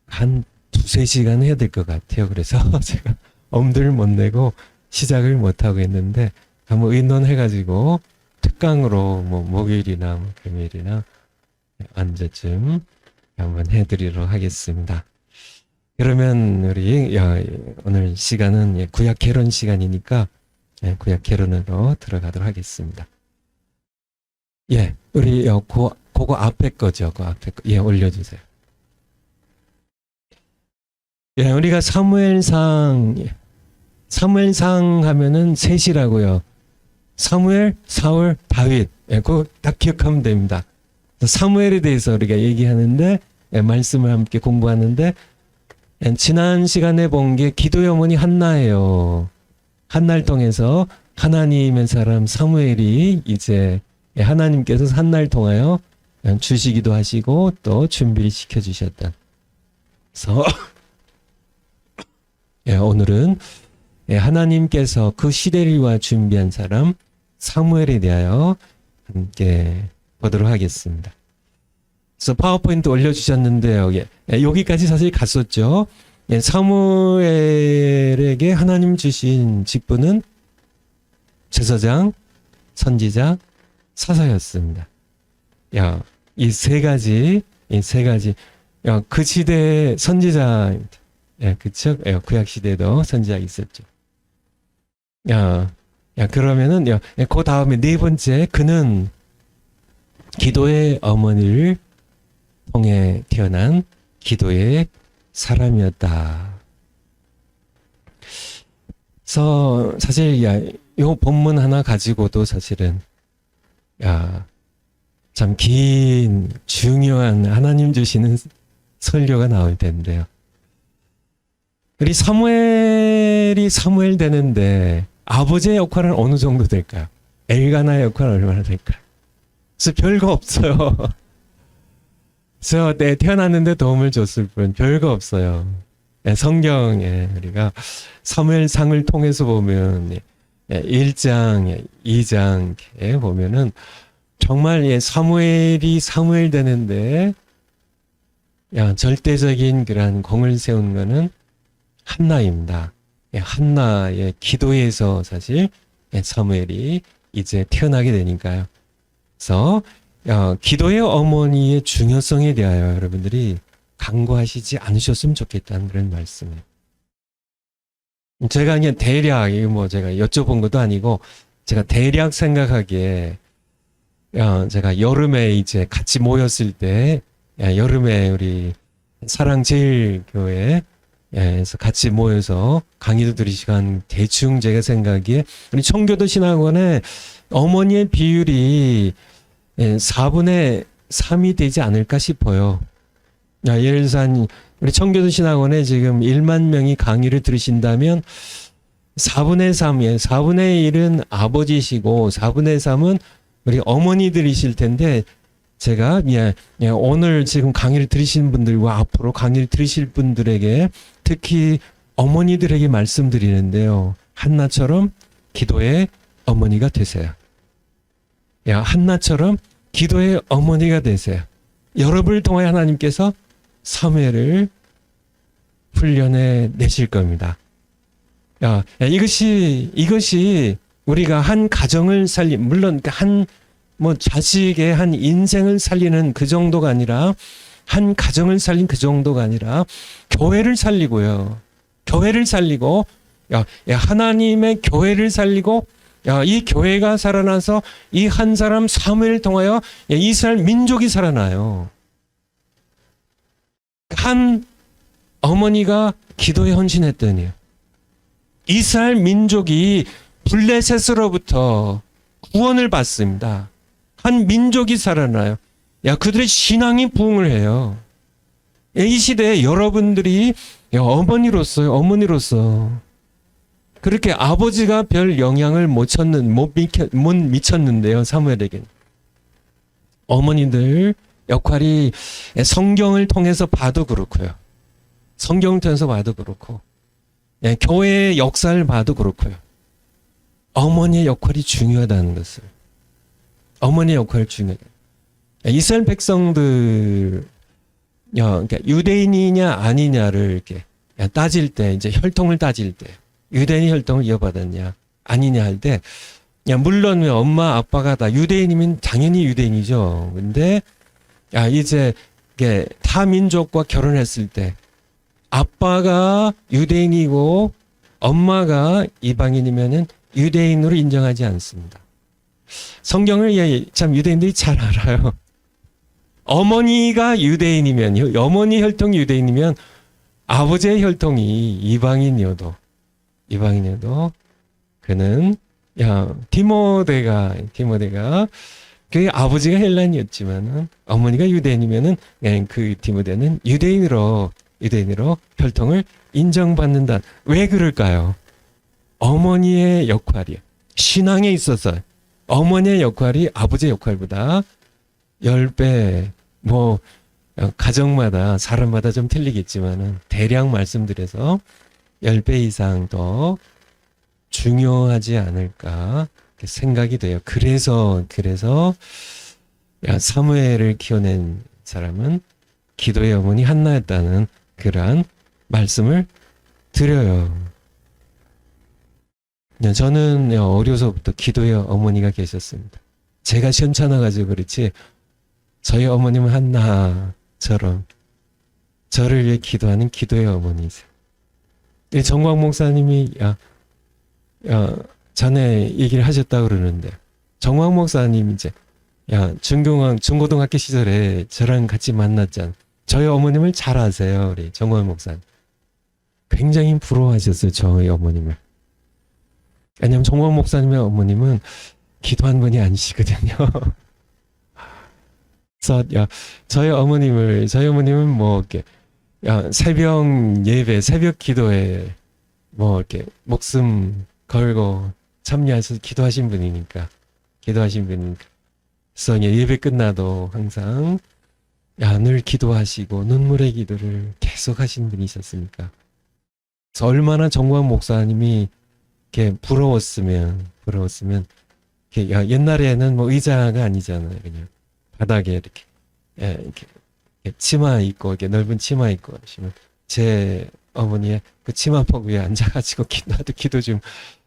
Speaker 1: 한 두세 시간 해야 될 것 같아요. 그래서 제가 엄두를 못 내고 시작을 못 하고 있는데 한번 의논해가지고 특강으로 뭐 목요일이나 뭐 금요일이나 언제쯤 한번 해드리도록 하겠습니다. 그러면 우리 오늘 시간은 구약 개론 시간이니까 구약 개론으로 들어가도록 하겠습니다. 예, 우리 그거 앞에 거죠. 그 앞에 거. 예, 올려주세요. 예, 우리가 사무엘상 하면은 셋이라고요. 사무엘, 사울, 다윗. 예, 그거 딱 기억하면 됩니다. 사무엘에 대해서 우리가 얘기하는데, 말씀을 함께 공부하는데, 지난 시간에 본 게 기도의 어머니 한나예요. 한나를 통해서 하나님의 사람 사무엘이 이제 하나님께서 한나를 통하여 주시기도 하시고 또 준비를 시켜주셨다. 그래서 오늘은 하나님께서 그 시대를 위하여 준비한 사람 사무엘에 대하여 함께 보도록 하겠습니다. 그래서 파워포인트 올려주셨는데요. 여기까지 사실 갔었죠. 사무엘에게 하나님 주신 직분은 제사장, 선지자, 사사였습니다. 이 세 가지, 그 시대의 선지자입니다. 그쵸? 구약 시대도 선지자가 있었죠. 그러면은, 그 다음에 네 번째, 그는 기도의 어머니를 통해 태어난 기도의 사람이었다. 그래서 사실 요 본문 하나 가지고도 사실은 참 긴 중요한 하나님 주시는 설교가 나올 텐데요. 우리 사무엘이 사무엘 되는데 아버지의 역할은 어느 정도 될까요? 엘가나의 역할은 얼마나 될까요? 그래서 별거 없어요. 그래서 태어났는데 도움을 줬을 뿐 별거 없어요. 성경에 우리가 사무엘상을 통해서 보면 1장, 2장에 보면은 정말 사무엘이 사무엘 되는데 절대적인 그러한 공을 세운 거는 한나입니다. 한나의 기도에서 사실 사무엘이 이제 태어나게 되니까요. 그래서 기도의 어머니의 중요성에 대하여 여러분들이 간과하시지 않으셨으면 좋겠다는 그런 말씀이에요. 제가 그냥 대략 제가 여쭤본 것도 아니고 제가 대략 생각하기에 제가 여름에 이제 같이 모였을 때 여름에 우리 사랑제일교회에서 같이 모여서 강의도 들으시고 한 대충 제가 생각하기에 우리 청교도 신학원의 어머니의 비율이 4분의 3이 되지 않을까 싶어요. 예를 들어서 우리 청교도 신학원에 지금 1만 명이 강의를 들으신다면 4분의 3, 4분의 1은 아버지시고 4분의 3은 우리 어머니들이실 텐데 제가 오늘 지금 강의를 들으시는 분들과 앞으로 강의를 들으실 분들에게 특히 어머니들에게 말씀드리는데요. 한나처럼 기도의 어머니가 되세요. 한나처럼 기도의 어머니가 되세요. 여러분을 통해 하나님께서 사무엘을 훈련해 내실 겁니다. 이것이 우리가 한 가정을 물론 자식의 한 인생을 살리는 그 정도가 아니라 한 가정을 살린 그 정도가 아니라 교회를 살리고요. 교회를 살리고 하나님의 교회를 살리고 이 교회가 살아나서 이 한 사람 사무엘을 통하여 이스라엘 민족이 살아나요. 한 어머니가 기도에 헌신했더니 이스라엘 민족이 블레셋으로부터 구원을 받습니다. 한 민족이 살아나요. 그들의 신앙이 부흥을 해요. 이 시대에 여러분들이 어머니로서 그렇게 아버지가 별 영향을 못 미쳤는데요. 사무엘에게는. 어머니들 역할이 성경을 통해서 봐도 그렇고요. 성경을 통해서 봐도 그렇고 교회의 역사를 봐도 그렇고요. 어머니의 역할이 중요하다는 것을 어머니 역할 중요해요. 이스라엘 백성들, 그러니까 유대인이냐 아니냐를 이렇게 따질 때, 이제 혈통을 따질 때, 유대인 혈통을 이어받았냐 아니냐 할 때, 물론 엄마 아빠가 다 유대인이면 당연히 유대인이죠. 근데 이제 이게 타 민족과 결혼했을 때 아빠가 유대인이고 엄마가 이방인이면은 유대인으로 인정하지 않습니다. 성경을 참 유대인들이 잘 알아요. 어머니가 유대인이면, 어머니 혈통이 유대인이면 아버지의 혈통이 이방인이어도 그는 디모데가 그 아버지가 헬란이었지만은 어머니가 유대인이면은 그 디모데는 유대인으로 혈통을 인정받는다. 왜 그럴까요? 어머니의 역할이야. 신앙에 있어서 어머니의 역할이 아버지의 역할보다 10배, 가정마다, 사람마다 좀 틀리겠지만은, 대략 말씀드려서 10배 이상 더 중요하지 않을까 생각이 돼요. 그래서, 사무엘을 키워낸 사람은 기도의 어머니 한나였다는 그러한 말씀을 드려요. 저는 어려서부터 기도의 어머니가 계셨습니다. 제가 시원찮아가지고 그렇지, 저희 어머님은 한나처럼 저를 위해 기도하는 기도의 어머니세요. 정광 목사님이 전에 얘기를 하셨다고 그러는데, 정광 목사님 이제 중고등학교 시절에 저랑 같이 만났잖아요. 저희 어머님을 잘 아세요, 우리 정광 목사님. 굉장히 부러워하셨어요, 저희 어머님을. 왜냐면 정광 목사님의 어머님은 기도한 분이 아니시거든요. 그래서 저희 어머님은 이렇게 새벽 예배, 새벽 기도에 이렇게 목숨 걸고 참여해서 기도하신 분이니까. 그래서 예배 끝나도 항상 늘 기도하시고 눈물의 기도를 계속 하신 분이셨으니까. 그래서 얼마나 정광 목사님이 이렇게 부러웠으면 이렇게 옛날에는 의자가 아니잖아요. 그냥 바닥에 이렇게 치마 입고, 이렇게 넓은 치마 입고 하시면, 제 어머니의 그 치마폭 위에 앉아가지고 나도 기도 좀,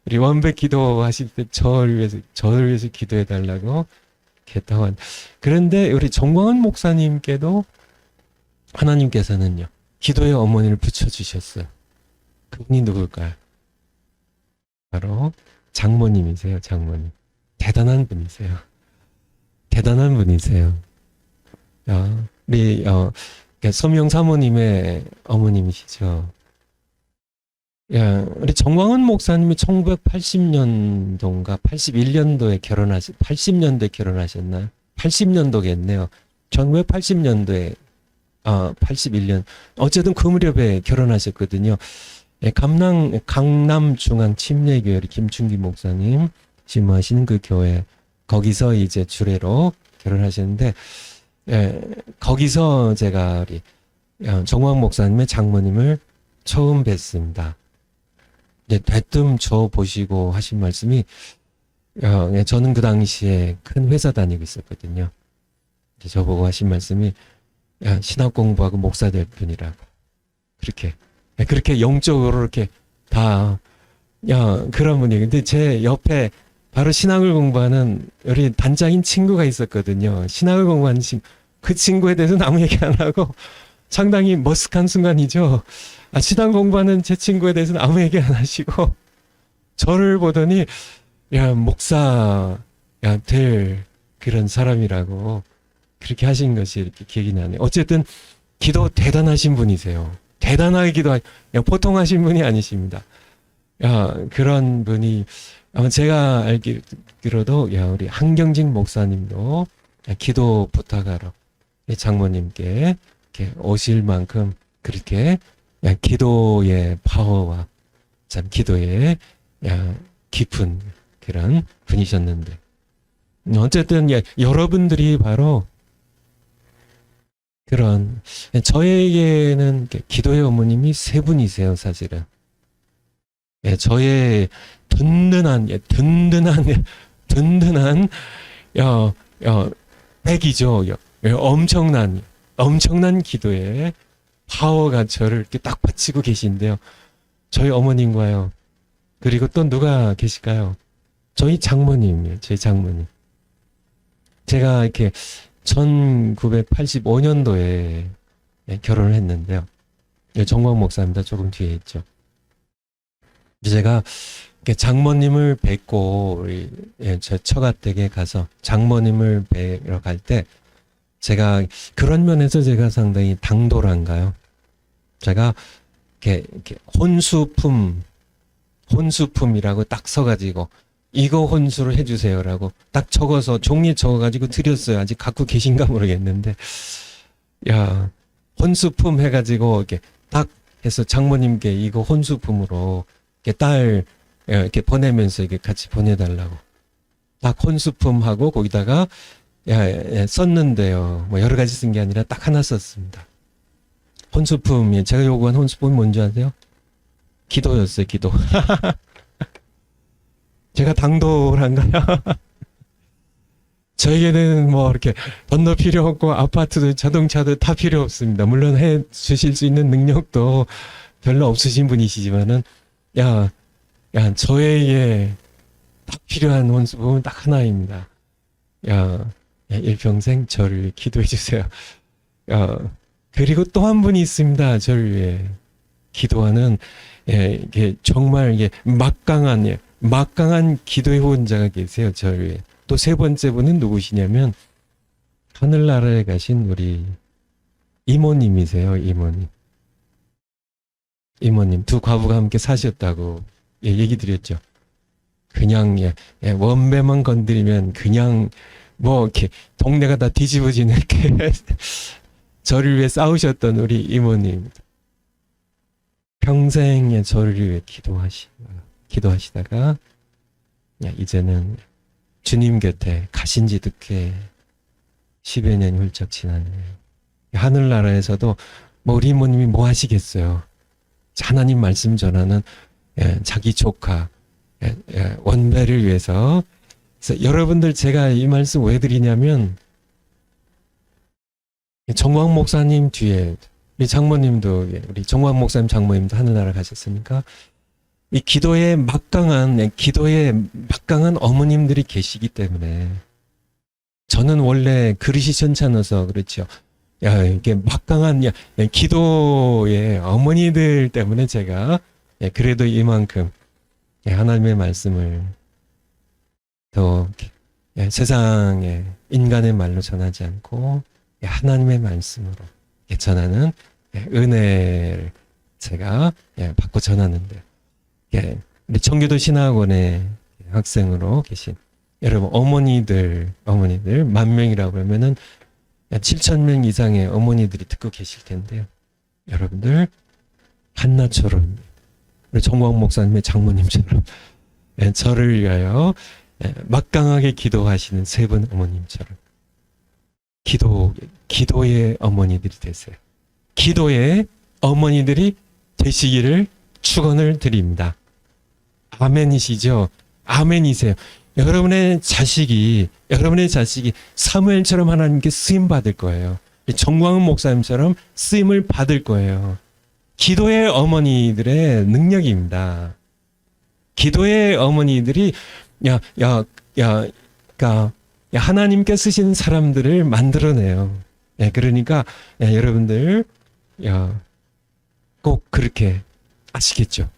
Speaker 1: 우리 원백 기도하실 때 저를 위해서 기도해 달라고 했다고. 그런데 우리 정광훈 목사님께도 하나님께서는요, 기도의 어머니를 붙여주셨어요. 그분이 누굴까요? 바로 장모님이세요. 장모님. 대단한 분이세요. 우리 서명 사모님의 어머님이시죠. 우리 정광훈 목사님이 1980년도인가 81년도에 80년도에 결혼하셨나요? 80년도겠네요. 1980년도에 81년. 어쨌든 그 무렵에 결혼하셨거든요. 강남중앙침례교회 김충기 목사님 지무하시는 그 교회, 거기서 이제 주례로 결혼하셨는데, 거기서 제가 우리 정광 목사님의 장모님을 처음 뵀습니다. 대뜸 저 보시고 하신 말씀이, 저는 그 당시에 큰 회사 다니고 있었거든요. 저보고 하신 말씀이, 신학 공부하고 목사 될 뿐이라고. 그렇게 영적으로 이렇게 다, 그런 분이. 근데 제 옆에 바로 신학을 공부하는 우리 단장인 친구가 있었거든요. 신학을 공부하는 친구. 그 친구에 대해서는 아무 얘기 안 하고 상당히 머쓱한 순간이죠. 신학 공부하는 제 친구에 대해서는 아무 얘기 안 하시고 저를 보더니 목사 될 그런 사람이라고 그렇게 하신 것이 이렇게 기억이 나네요. 어쨌든 기도 대단하신 분이세요. 대단하게 보통 하신 분이 아니십니다. 그런 분이, 제가 알기로도 우리 한경직 목사님도 기도 부탁하러 장모님께 이렇게 오실 만큼 그렇게 기도의 파워와 참 기도의 깊은 그런 분이셨는데, 어쨌든 여러분들이 바로 그런, 저에게는 기도의 어머님이 세 분이세요, 사실은. 저의 든든한 백이죠. 엄청난 기도에 파워가 저를 이렇게 딱 받치고 계신데요. 저희 어머님과요. 그리고 또 누가 계실까요? 저희 장모님이에요. 저희 장모님. 제가 이렇게 1985년도에 결혼을 했는데요. 정광 목사입니다. 조금 뒤에 있죠. 제가 장모님을 뵙고 우리 제 처가댁에 가서 장모님을 뵈러 갈 때 제가 그런 면에서 제가 상당히 당돌한가요? 제가 이렇게 혼수품이라고 딱 써가지고 이거 혼수를 해주세요라고 딱 적어서 종이에 적어가지고 드렸어요. 아직 갖고 계신가 모르겠는데, 야, 혼수품 해가지고 이렇게 딱 해서 장모님께 이거 혼수품으로 이렇게 이렇게 보내면서 이렇게 같이 보내달라고 딱 혼수품하고 거기다가 썼는데요. 뭐 여러 가지 쓴 게 아니라 딱 하나 썼습니다. 혼수품이 제가 요구한 혼수품이 뭔지 아세요? 기도였어요. 기도. 제가 당돌한가요? 저에게는 뭐 이렇게 돈도 필요 없고 아파트도 자동차도 다 필요 없습니다. 물론 해 주실 수 있는 능력도 별로 없으신 분이시지만은 저에게 딱 필요한 혼수품은 딱 하나입니다. 일평생 저를 위해 기도해 주세요. 그리고 또 한 분이 있습니다. 저를 위해 기도하는 이게 정말 이게 막강한 기도의 후원자가 계세요. 저를 위해. 또 세 번째 분은 누구시냐면 하늘나라에 가신 우리 이모님이세요. 이모님 두 과부가 함께 사셨다고 얘기 드렸죠. 그냥 원배만 건드리면 그냥 뭐 이렇게 동네가 다 뒤집어지는 이렇게 저를 위해 싸우셨던 우리 이모님. 평생에 저를 위해 기도하시다가 이제는 주님 곁에 가신 지도 꽤 10여 년이 훌쩍 지났네요. 하늘나라에서도 뭐 우리 이모님이 뭐 하시겠어요. 하나님 말씀 전하는 자기 조카 원배를 위해서. 그래서 여러분들 제가 이 말씀 왜 드리냐면 정광 목사님 뒤에 우리 장모님도 우리 정광 목사님 장모님도 하늘나라 가셨으니까 이 기도에 막강한 어머님들이 계시기 때문에 저는 원래 그릇이 천찮아서 그렇죠. 이게 막강한 기도의 어머니들 때문에 제가 그래도 이만큼 하나님의 말씀을 더 세상에 인간의 말로 전하지 않고 하나님의 말씀으로 전하는 은혜를 제가 받고 전하는데, 우리 청교도 신학원의 학생으로 계신 여러분 어머니들 10,000명이라고 그러면은 7,000명 이상의 어머니들이 듣고 계실 텐데요. 여러분들 한나처럼 우리 정광 목사님의 장모님처럼 저를 위하여 막강하게 기도하시는 세 분 어머님처럼 기도의 어머니들이 되세요. 기도의 어머니들이 되시기를 축원을 드립니다. 아멘이시죠? 아멘이세요. 여러분의 자식이 사무엘처럼 하나님께 쓰임 받을 거예요. 정광훈 목사님처럼 쓰임을 받을 거예요. 기도의 어머니들의 능력입니다. 기도의 어머니들이 하나님께 쓰신 사람들을 만들어내요. 그러니까 여러분들 꼭 그렇게 아시겠죠?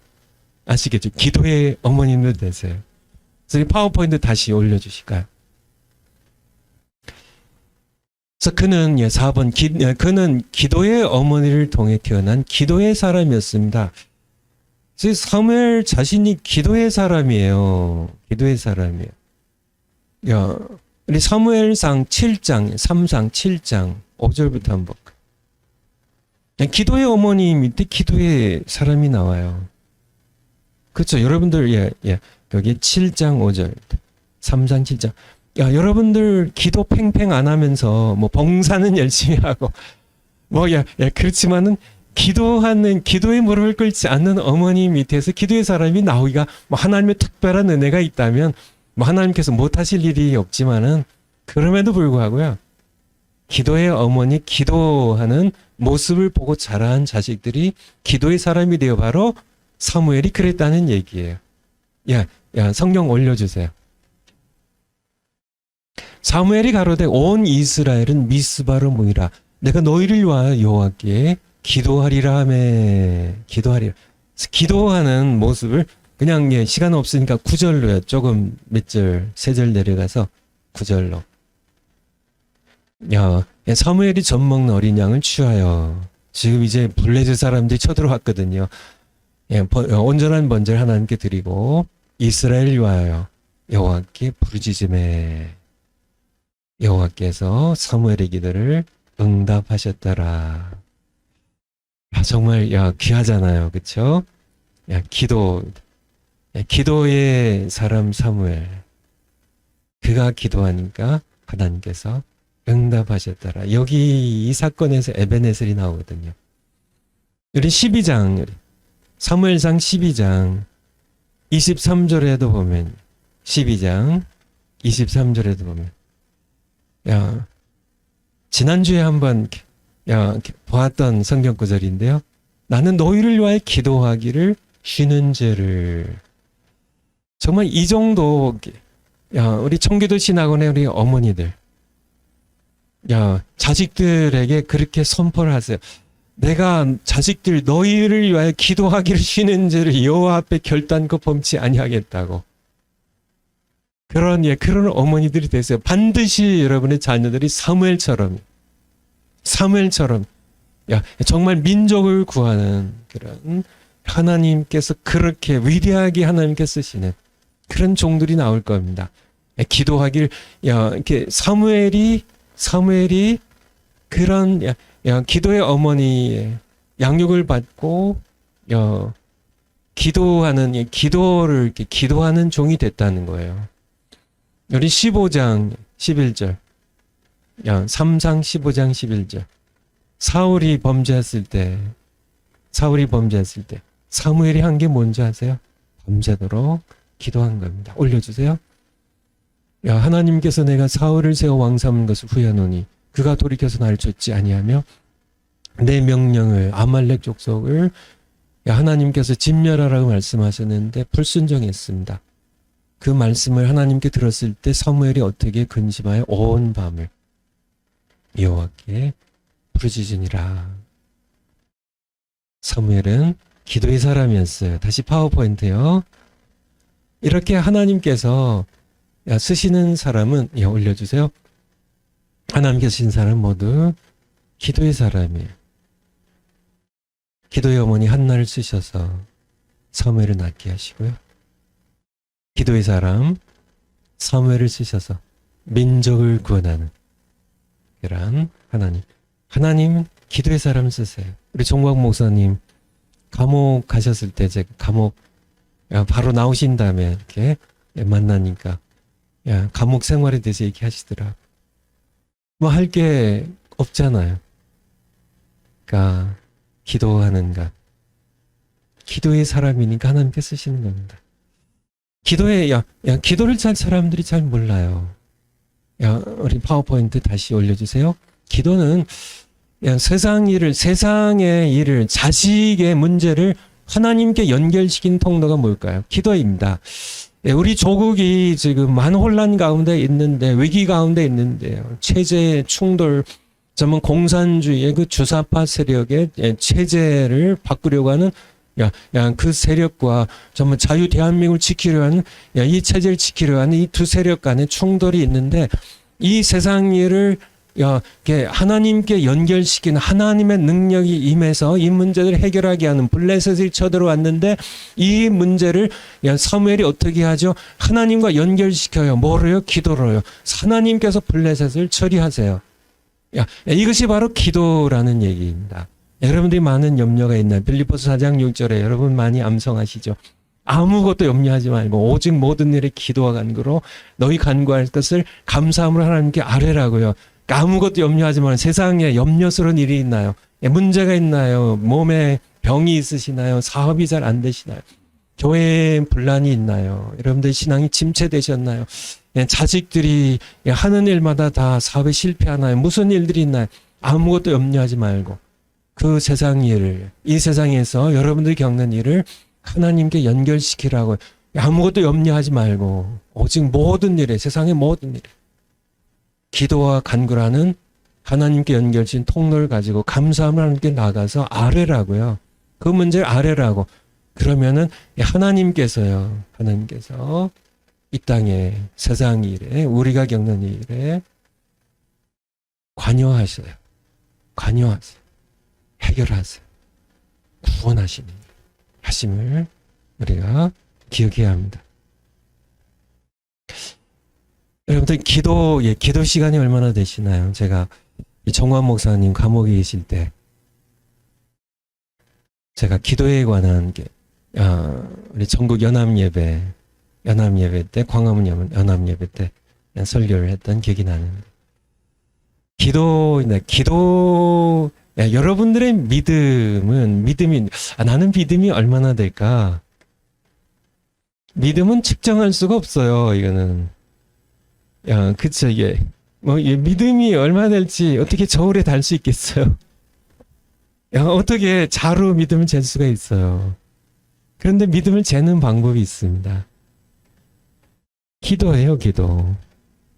Speaker 1: 기도의 어머님들 되세요. 그래서 이 파워포인트 다시 올려주실까요? 그래서 그는 4번 그는 기도의 어머니를 통해 태어난 기도의 사람이었습니다. 그래서 사무엘 자신이 기도의 사람이에요. 우리 사무엘상 7장 3장 7장 5절부터 한번 볼까요? 기도의 어머니 밑에 기도의 사람이 나와요. 그렇죠. 여러분들 여기 7장 5절 3장 7장 여러분들 기도 팽팽 안 하면서 뭐 봉사는 열심히 하고 그렇지만은 기도에 무릎을 꿇지 않는 어머니 밑에서 기도의 사람이 나오기가 하나님의 특별한 은혜가 있다면 하나님께서 못하실 일이 없지만은 그럼에도 불구하고요. 기도의 어머니 기도하는 모습을 보고 자란 자식들이 기도의 사람이 되어 바로 사무엘이 그랬다는 얘기예요. 야, 성경 올려주세요. 사무엘이 가로되 온 이스라엘은 미스바로 모이라. 내가 너희를 위하여 여호와께 기도하리라 하매. 기도하리라. 기도하는 모습을 그냥 시간 없으니까 9절로요. 조금 몇 절, 3절 내려가서 9절로. 사무엘이 젖 먹는 어린 양을 취하여 지금 이제 블레셋 사람들이 쳐들어왔거든요. 온전한 번제를 하나님께 드리고 이스라엘을 위하여 여호와께 부르짖음에 여호와께서 사무엘의 기도를 응답하셨더라. 정말 귀하잖아요, 그렇죠? 기도의 사람 사무엘, 그가 기도하니까 하나님께서 응답하셨더라. 여기 이 사건에서 에베네셀이 나오거든요. 우리 12장, 사무엘상 12장 23절에도 보면, 12장 23절에도 보면, 지난주에 한번 보았던 성경 구절인데요. 나는 너희를 위하여 기도하기를 쉬는 죄를. 정말 이 정도, 우리 청기도 신학원의 우리 어머니들, 자식들에게 그렇게 선포를 하세요. 내가 자식들 너희를 위하여 기도하기를 쉬는 죄를 여호와 앞에 결단코 범치 아니하겠다고. 그런 어머니들이 되세요. 반드시 여러분의 자녀들이 사무엘처럼 정말 민족을 구하는 그런 하나님께서 그렇게 위대하게 하나님께 쓰시는 그런 종들이 나올 겁니다. 기도하길 이렇게 사무엘이 그런 기도의 어머니의 양육을 받고 기도를 이렇게 기도하는 종이 됐다는 거예요. 우리 15장 11절, 3상 15장 11절. 사울이 범죄했을 때 사무엘이 한 게 뭔지 아세요? 밤새도록 기도한 겁니다. 올려주세요. 하나님께서 내가 사울을 세워 왕 삼은 것을 후회하노니 그가 돌이켜서 나를 쫓지 아니하며 내 명령을 아말렉 족속을 하나님께서 진멸하라고 말씀하셨는데 불순종했습니다. 그 말씀을 하나님께 들었을 때 사무엘이 어떻게 근심하여 온 밤을 여호와께 부르짖으니라. 사무엘은 기도의 사람이었어요. 다시 파워포인트요. 이렇게 하나님께서 쓰시는 사람은 올려주세요. 하나님께서 쓰신 사람 모두 기도의 사람이에요. 기도의 어머니 한나를 쓰셔서 사무엘을 낳게 하시고요. 기도의 사람 사무엘을 쓰셔서 민족을 구원하는 그런 하나님 기도의 사람을 쓰세요. 우리 종광 목사님 감옥 가셨을 때 제가 감옥 바로 나오신 다음에 이렇게 만나니까 감옥 생활에 대해서 얘기하시더라. 뭐 할 게 없잖아요. 그러니까 기도하는 것. 기도의 사람이니까 하나님께 쓰시는 겁니다. 기도를 사람들이 잘 몰라요. 우리 파워포인트 다시 올려주세요. 기도는 세상의 일을, 자식의 문제를 하나님께 연결시킨 통로가 뭘까요? 기도입니다. 우리 조국이 지금 많은 혼란 가운데 있는데, 위기 가운데 있는데요. 체제 충돌, 정말 공산주의의 그 주사파 세력의 체제를 바꾸려고 하는 그 세력과 정말 자유 대한민국을 지키려 하는 이 체제를 지키려 하는 이 두 세력 간의 충돌이 있는데 이 세상 일을 하나님께 연결시키는 하나님의 능력이 임해서 이 문제를 해결하게 하는 블레셋이 쳐들어왔는데 이 문제를 사무엘이 어떻게 하죠? 하나님과 연결시켜요. 뭐로요? 기도로요. 하나님께서 블레셋을 처리하세요. 이것이 바로 기도라는 얘기입니다. 여러분들이 많은 염려가 있나요? 빌립보서 4장 6절에 여러분 많이 암송하시죠. 아무것도 염려하지 말고 오직 모든 일에 기도와 간구로 너희 간구할 것을 감사함으로 하나님께 아뢰라고요. 아무것도 염려하지 말고 세상에 염려스러운 일이 있나요? 문제가 있나요? 몸에 병이 있으시나요? 사업이 잘 안 되시나요? 교회에 분란이 있나요? 여러분들 신앙이 침체되셨나요? 자식들이 하는 일마다 다 사업에 실패하나요? 무슨 일들이 있나요? 아무것도 염려하지 말고 그 세상 일을, 이 세상에서 여러분들이 겪는 일을 하나님께 연결시키라고. 아무것도 염려하지 말고 오직 모든 일에, 세상의 모든 일에 기도와 간구라는 하나님께 연결된 통로를 가지고 감사함을 하나님께 나가서 아뢰라고요. 그 문제를 아뢰라고. 그러면은 하나님께서요. 하나님께서 이 땅에 세상 일에, 우리가 겪는 일에 관여하세요. 관여하세요. 해결하세요. 구원하시는 하심을 우리가 기억해야 합니다. 여러분들 기도 시간이 얼마나 되시나요? 제가 이 정환 목사님 감옥에 계실 때 제가 기도에 관한 우리 전국 연합 예배 때, 광화문 연합 예배 때 설교를 했던 기억이 나는데, 여러분들의 믿음이 나는 믿음이 얼마나 될까? 믿음은 측정할 수가 없어요. 이거는 그쵸. 이게 믿음이 얼마나 될지 어떻게 저울에 달 수 있겠어요? 어떻게 자루 믿음을 잴 수가 있어요? 그런데 믿음을 재는 방법이 있습니다. 기도해요, 기도.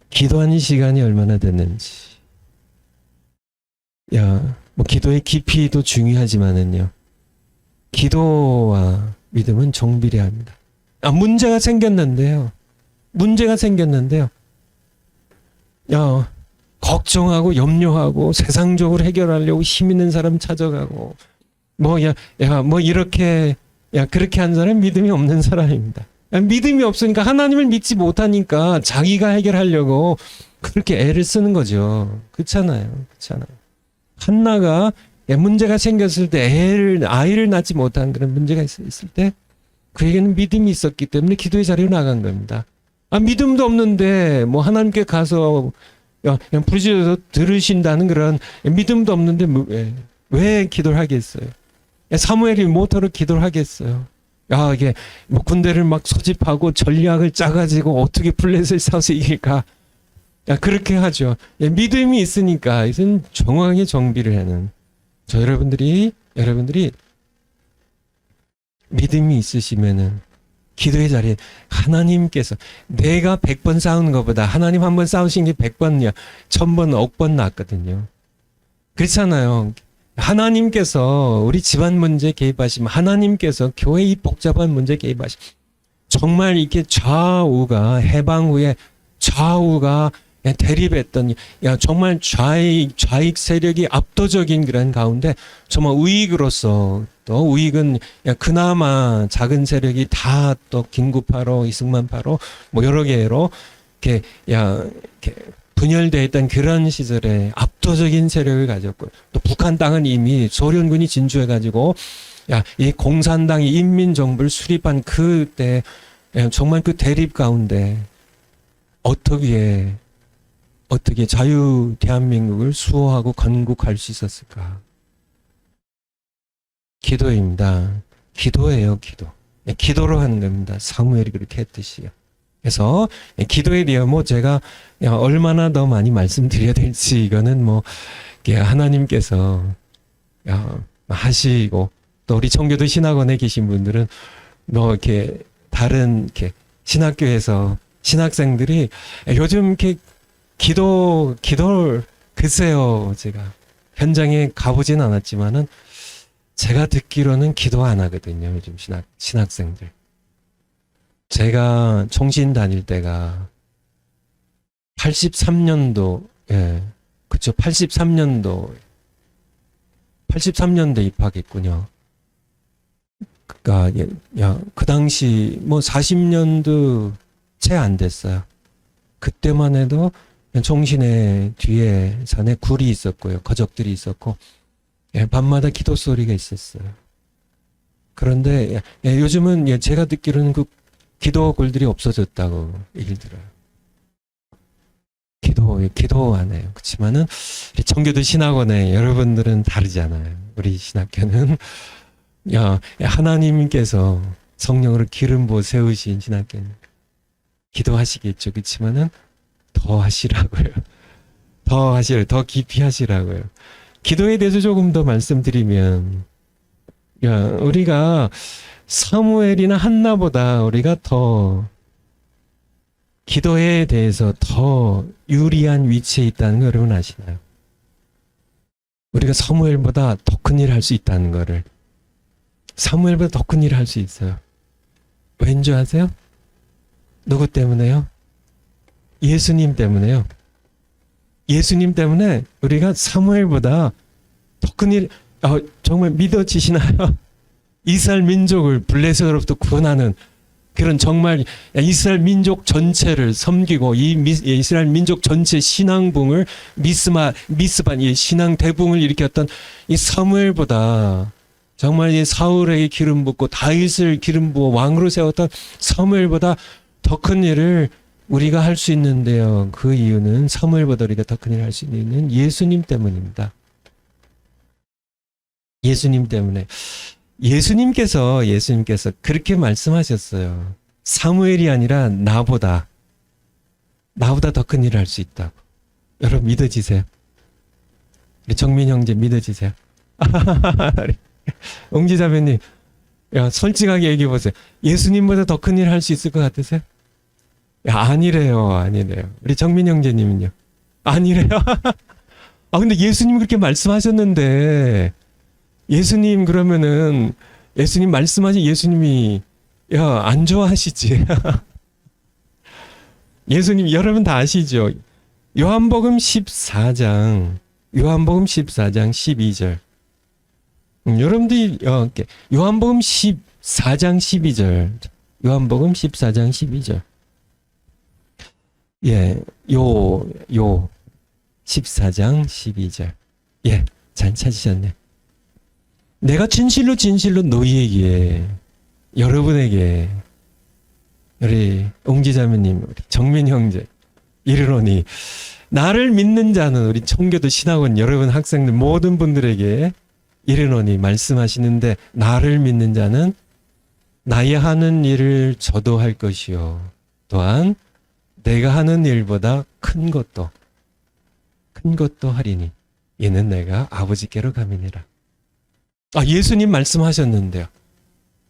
Speaker 1: 기도하는 시간이 얼마나 됐는지. 기도의 깊이도 중요하지만은요, 기도와 믿음은 정비례합니다. 문제가 생겼는데요. 걱정하고 염려하고 세상적으로 해결하려고 힘 있는 사람 찾아가고 이렇게 그렇게 한 사람은 믿음이 없는 사람입니다. 믿음이 없으니까, 하나님을 믿지 못하니까 자기가 해결하려고 그렇게 애를 쓰는 거죠. 그렇잖아요. 한나가 문제가 생겼을 때 아이를 낳지 못한 그런 문제가 있을 때 그에게는 믿음이 있었기 때문에 기도의 자리로 나간 겁니다. 믿음도 없는데 하나님께 가서 그냥 부르짖어서 들으신다는 그런 믿음도 없는데 왜 기도를 하겠어요? 사무엘이 뭐하러 기도를 하겠어요? 이게 군대를 막 소집하고 전략을 짜가지고 어떻게 블레셋을 싸워서 이길까? 그렇게 하죠. 믿음이 있으니까 이것은 정확하게 정비를 하는 여러분들이 믿음이 있으시면은 기도의 자리에 하나님께서, 내가 100번 싸우는 것보다 하나님 한 번 싸우신 게 100번이야, 1000번, 억번 낫거든요. 그렇잖아요. 하나님께서 우리 집안 문제 개입하시면, 하나님께서 교회 이 복잡한 문제 개입하시면, 정말 이렇게 해방 후에 좌우가 대립했던, 정말 좌익 세력이 압도적인 그런 가운데 정말 우익으로서, 또 우익은 그나마 작은 세력이 다 또 긴급파로, 이승만파로 여러 개로 이렇게 분열되어 있던 그런 시절에 압도적인 세력을 가졌고, 또 북한 땅은 이미 소련군이 진주해가지고 이 공산당이 인민정부를 수립한 그때 정말 그 대립 가운데 어떻게 자유 대한민국을 수호하고 건국할 수 있었을까? 기도입니다. 기도예요, 기도. 기도로 하는 겁니다. 사무엘이 그렇게 했듯이요. 그래서 기도에 대해 제가 얼마나 더 많이 말씀드려야 될지, 이거는 하나님께서 하시고, 또 우리 청교도 신학원에 계신 분들은 이렇게 다른 신학교에서 신학생들이 요즘 이렇게 기도를 글쎄요, 제가 현장에 가보진 않았지만은 제가 듣기로는 기도 안 하거든요, 요즘 신학생들. 제가 총신 다닐 때가 83년도, 그쵸, 83년도 입학했군요. 그러니까 그 당시 40년도 채 안 됐어요. 그때만 해도 총신의 뒤에 산에 굴이 있었고요, 거적들이 있었고, 밤마다 기도 소리가 있었어요. 그런데 요즘은 제가 듣기로는 그 기도 굴들이 없어졌다고 얘기를 들어요. 기도 안 해요. 그렇지만은 청교도 신학원에 여러분들은 다르잖아요. 우리 신학교는 하나님께서 성령으로 기름 부어 세우신 신학교는 기도하시겠죠. 그렇지만은 더 하시라고요. 더 깊이 하시라고요. 기도에 대해서 조금 더 말씀드리면, 우리가 사무엘이나 한나보다 우리가 더 기도에 대해서 더 유리한 위치에 있다는 거 여러분 아시나요? 우리가 사무엘보다 더 큰 일을 할 수 있다는 거를. 사무엘보다 더 큰 일을 할 수 있어요. 왠 줄 아세요? 누구 때문에요? 예수님 때문에요. 예수님 때문에 우리가 사무엘보다 더 큰 일, 정말 믿어지시나요? 이스라엘 민족을 블레셋으로부터 구원하는 그런 정말 이스라엘 민족 전체를 섬기고 이스라엘 민족 전체 신앙붕을 미스반 이 신앙 대붕을 일으켰던 이 사무엘보다 정말 이 사울에게 기름 붓고 다윗을 기름 부어 왕으로 세웠던 사무엘보다 더 큰 일을 우리가 할 수 있는데요. 그 이유는 사무엘보다 우리가 더 큰 일을 할 수 있는 예수님 때문입니다. 예수님 때문에. 예수님께서 그렇게 말씀하셨어요. 사무엘이 아니라 나보다 더 큰 일을 할 수 있다고. 여러분 믿어지세요? 정민 형제 믿어지세요? 옹지자매님, 솔직하게 얘기해 보세요. 예수님보다 더 큰 일을 할 수 있을 것 같으세요? 아니래요. 우리 정민 형제님은요? 아니래요. 근데 예수님 그렇게 말씀하셨는데, 예수님 그러면은 예수님 말씀하신 예수님이 안 좋아하시지. 예수님 여러분 다 아시죠? 요한복음 14장 12절. 여러분들이 요한복음 14장 12절. 요한복음 14장 12절. 요 14장 12절. 잘 찾으셨네. 내가 진실로 너희에게, 여러분에게, 우리 옹지자매님, 우리 정민 형제 이르노니 나를 믿는 자는, 우리 청교도 신학원 여러분 학생들 모든 분들에게 이르노니 말씀하시는데, 나를 믿는 자는 나의 하는 일을 저도 할 것이요 또한 내가 하는 일보다 큰 것도 하리니 이는 내가 아버지께로 감이니라. 예수님 말씀하셨는데요.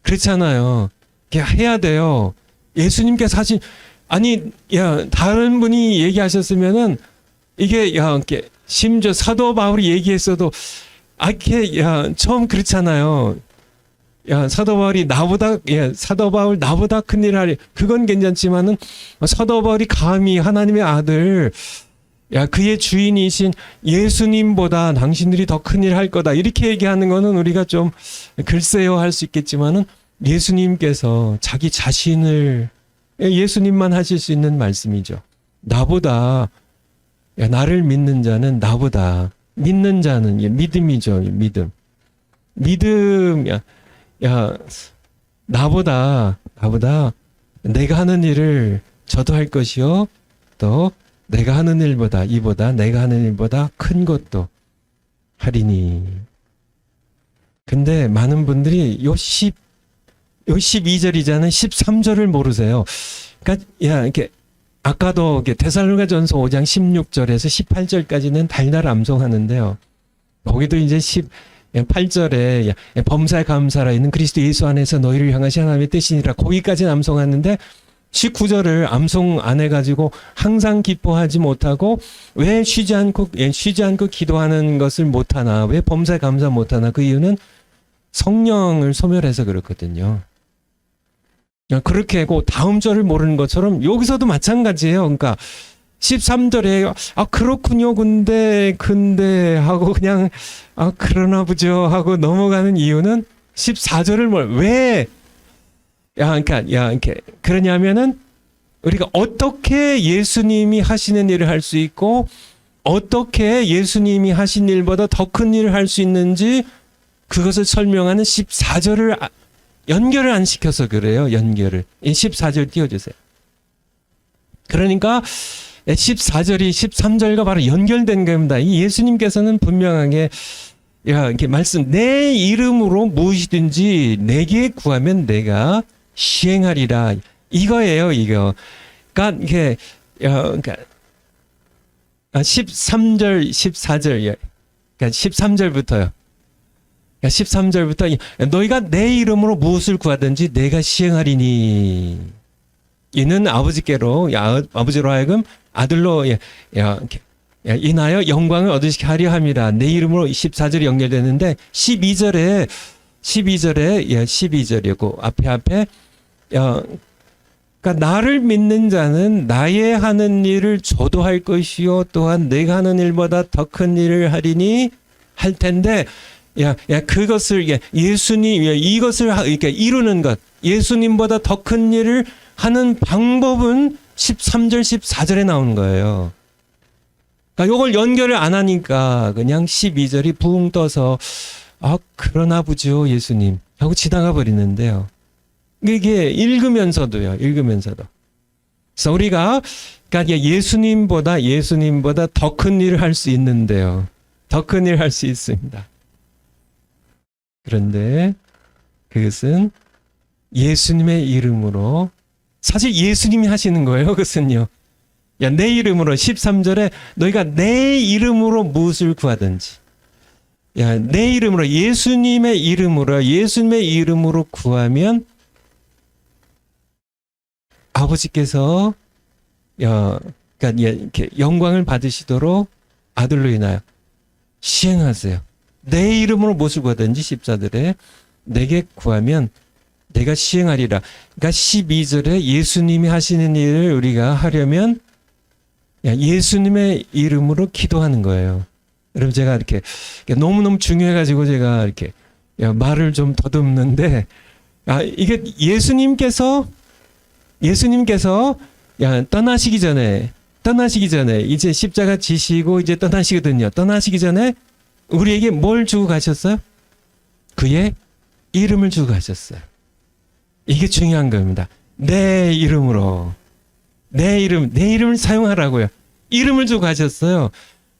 Speaker 1: 그렇잖아요. 해야 돼요. 예수님께서 하신, 다른 분이 얘기하셨으면은, 이게, 심지어 사도 바울이 얘기했어도, 처음 그렇잖아요. 사도 바울 나보다 큰 일을 하리. 그건 괜찮지만은, 사도 바울이 감히 하나님의 아들, 그의 주인이신 예수님보다 당신들이 더 큰 일 할 거다. 이렇게 얘기하는 거는 우리가 좀 글쎄요 할 수 있겠지만은 예수님께서 자기 자신을, 예수님만 하실 수 있는 말씀이죠. 나보다, 나를 믿는 자는 나보다, 믿는 자는 믿음이죠. 믿음, 나보다 내가 하는 일을 저도 할 것이요. 또 내가 하는 일보다 내가 하는 일보다 큰 것도 하리니. 근데 많은 분들이 요 12절이잖아요. 13절을 모르세요. 그러니까 이렇게 아까도 데살로니가전서 5장 16절에서 18절까지는 달달 암송하는데요. 거기도 이제 18절에 범사에 감사라 있는 그리스도 예수 안에서 너희를 향하신 하나님의 뜻이니라. 거기까지는 암송하는데 19절을 암송 안 해가지고 항상 기뻐하지 못하고 왜 쉬지 않고 기도하는 것을 못하나, 왜 범사에 감사 못하나, 그 이유는 성령을 소멸해서 그렇거든요. 그렇게 하고 다음 절을 모르는 것처럼 여기서도 마찬가지예요. 그러니까 13절에 그렇군요 근데 하고 그냥 그러나 보죠 하고 넘어가는 이유는 14절을 왜 그러냐면은 우리가 어떻게 예수님이 하시는 일을 할 수 있고 어떻게 예수님이 하신 일보다 더 큰 일을 할 수 있는지 그것을 설명하는 14절을 연결을 안 시켜서 그래요. 연결을. 14절 띄워주세요. 그러니까 14절이 13절과 바로 연결된 겁니다. 이 예수님께서는 분명하게 이렇게 말씀, 내 이름으로 무엇이든지 내게 구하면 내가 시행하리라. 이거예요, 이거. 그러니까 이게 그러니까 13절, 14절, 그러니까 13절부터요. 13절부터 너희가 내 이름으로 무엇을 구하든지 내가 시행하리니 이는 아버지께로 아버지로 하여금 아들로 인하여 영광을 얻으시게 하려 함이라. 내 이름으로 14절이 연결되는데 12절이고 앞에 그러니까 나를 믿는 자는 나의 하는 일을 저도 할 것이요 또한 내가 하는 일보다 더 큰 일을 하리니 할 텐데 그것을 예수님 이것을 이렇게 이루는 것 예수님보다 더 큰 일을 하는 방법은 13절 14절에 나오는 거예요. 그러니까 이걸 연결을 안 하니까 그냥 12절이 붕 떠서 그러나 보죠 예수님 하고 지나가 버리는데요. 이게 읽으면서도 그래서 우리가 그러니까 예수님보다 더 큰 일을 할 수 있는데요. 더 큰 일을 할 수 있습니다. 그런데 그것은 예수님의 이름으로 사실 예수님이 하시는 거예요. 그것은요. 내 이름으로 13절에 너희가 내 이름으로 무엇을 구하든지 내 이름으로 예수님의 이름으로 구하면 아버지께서 그러니까 이렇게 영광을 받으시도록 아들로 인하여 시행하세요. 내 이름으로 무엇을 구하든지 14절에 내게 구하면 내가 시행하리라. 그러니까 12절에 예수님이 하시는 일을 우리가 하려면 예수님의 이름으로 기도하는 거예요. 여러분 제가 이렇게 너무너무 중요해가지고 제가 이렇게 말을 좀 더듬는데 이게 예수님께서 떠나시기 전에 이제 십자가 지시고 이제 떠나시거든요. 떠나시기 전에 우리에게 뭘 주고 가셨어요? 그의 이름을 주고 가셨어요. 이게 중요한 겁니다. 내 이름으로 내 이름을 사용하라고요. 이름을 주고 가셨어요.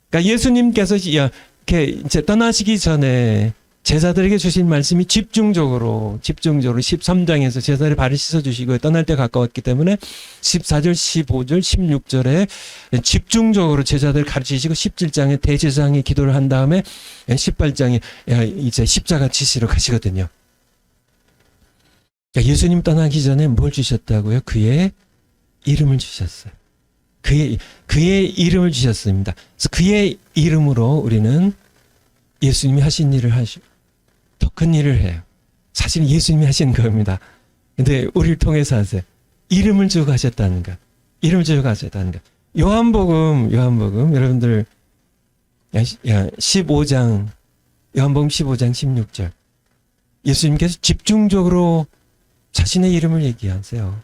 Speaker 1: 그러니까 예수님께서 이렇게 이제 떠나시기 전에 제자들에게 주신 말씀이 집중적으로 13장에서 제자들의 발을 씻어주시고 떠날 때 가까웠기 때문에 14절, 15절, 16절에 집중적으로 제자들을 가르치시고 17장에 대제사장의 기도를 한 다음에 18장에 이제 십자가 지시러 가시거든요. 예수님 떠나기 전에 뭘 주셨다고요? 그의 이름을 주셨어요. 그의 이름을 주셨습니다. 그래서 그의 이름으로 우리는 예수님이 하신 일을 하시고 더 큰 일을 해요. 사실 예수님이 하신 겁니다. 근데 우리를 통해서 하세요. 이름을 주고 가셨다는 것. 요한복음 여러분들 15장 요한복음 15장 16절 예수님께서 집중적으로 자신의 이름을 얘기하세요.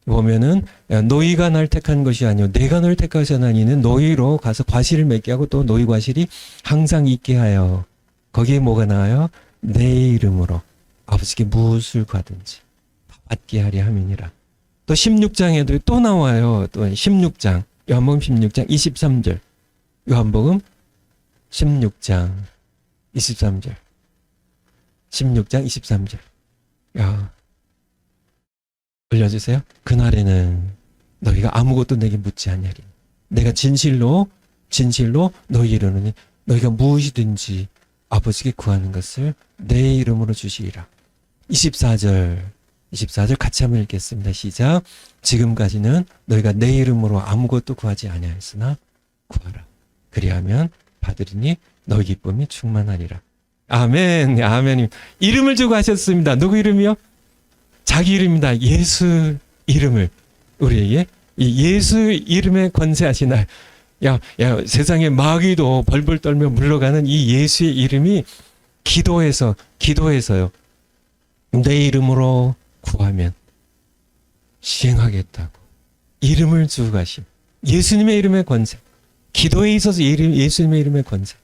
Speaker 1: 보면은 너희가 날 택한 것이 아니요 내가 너를 택하셨나니는 너희로 가서 과실을 맺게 하고 또 너희 과실이 항상 있게 하여 거기에 뭐가 나와요? 내 이름으로 아버지께 무엇을 구하든지 받게 하려 함이니라. 또 16장에도 또 나와요. 또 16장 요한복음 16장 23절 요한복음 16장 23절 16장 23절 올려주세요. 그날에는 너희가 아무것도 내게 묻지 아니하리니 내가 진실로 너희 이르노니 너희가 무엇이든지 아버지께 구하는 것을 내 이름으로 주시리라. 24절 같이 한번 읽겠습니다. 시작. 지금까지는 너희가 내 이름으로 아무것도 구하지 아니하였으나 구하라. 그리하면 받으리니 너희 기쁨이 충만하리라. 아멘. 아멘. 이름을 주고 하셨습니다. 누구 이름이요? 자기 이름입니다. 예수 이름을 우리에게 이 예수 이름에 권세하시나 세상에 마귀도 벌벌 떨며 물러가는 이 예수의 이름이 기도해서요. 내 이름으로 구하면 시행하겠다고 이름을 주고 가심. 예수님의 이름의 권세. 기도에 있어서 예수님의 이름의 권세.